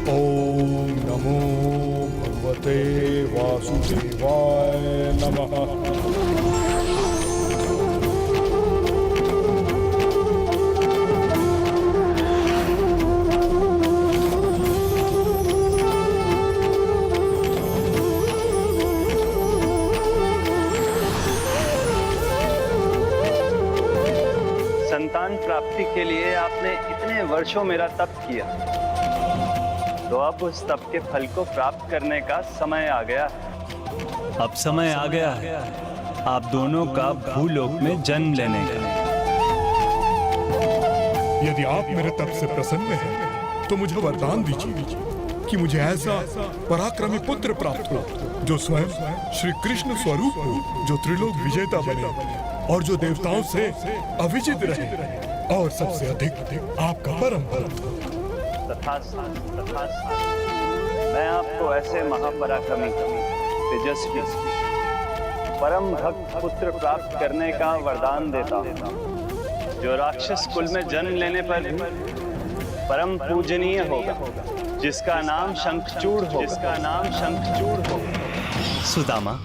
ओम नमो भगवते वासुदेवाय नमः। संतान प्राप्ति के लिए आपने इतने वर्षों मेरा तप किया, तो अब उस तप के फल को प्राप्त करने का समय आ गया। अब समय आ गया है आप दोनों का भूलोक में जन्म लेने का। यदि आप मेरे तप से प्रसन्न हैं, तो मुझे वरदान दीजिए कि मुझे ऐसा पराक्रमी पुत्र प्राप्त हो जो स्वयं श्री कृष्ण स्वरूप हो, जो त्रिलोक विजेता बने और जो देवताओं से अविजित रहे और सबसे अधिक आपका परम भक्त हो। मैं आपको ऐसे महापराक्रमी, तेजस्वी, परम भक्त पुत्र प्राप्त करने का वरदान देता हूँ, जो राक्षस कुल में जन्म लेने पर भी परम पूजनीय होगा, जिसका नाम शंखचूड़ हो, जिसका नाम शंखचूड़ हो। सुदामा,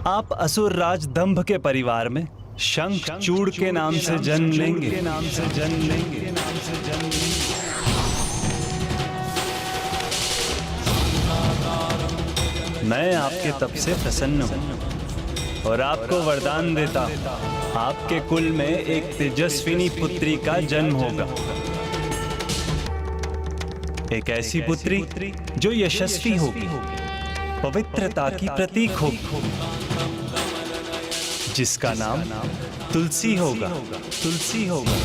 आप असुर राज दंभ के परिवार में शंखचूड़ के नाम से जन्म लेंगे। मैं आपके तप से प्रसन्न हूँ और आपको वरदान देता हूँ, आपके कुल में एक तेजस्विनी पुत्री का जन्म होगा। एक ऐसी पुत्री जो यशस्वी होगी, पवित्रता की प्रतीक होगी, जिसका नाम तुलसी होगा। तुलसी होगा।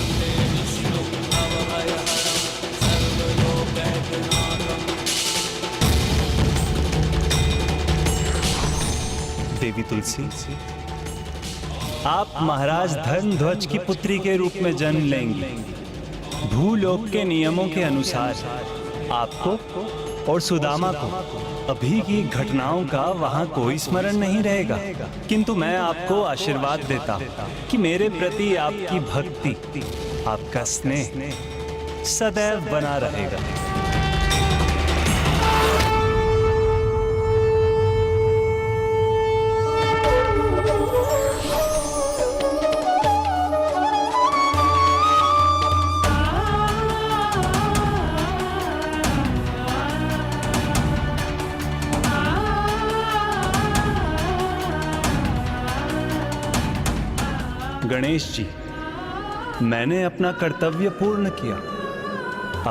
देवी तुलसी, आप महाराज धर्मध्वज की पुत्री के रूप में जन्म लेंगी। भूलोक के नियमों के अनुसार आपको और सुदामा को अभी की घटनाओं का वहां कोई स्मरण नहीं रहेगा, किंतु मैं आपको आशीर्वाद देता हूं कि मेरे प्रति आपकी भक्ति, आपका स्नेह सदैव बना रहेगा। गणेश जी, मैंने अपना कर्तव्य पूर्ण किया।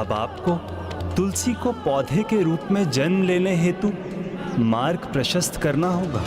अब आपको तुलसी को पौधे के रूप में जन्म लेने हेतु मार्ग प्रशस्त करना होगा।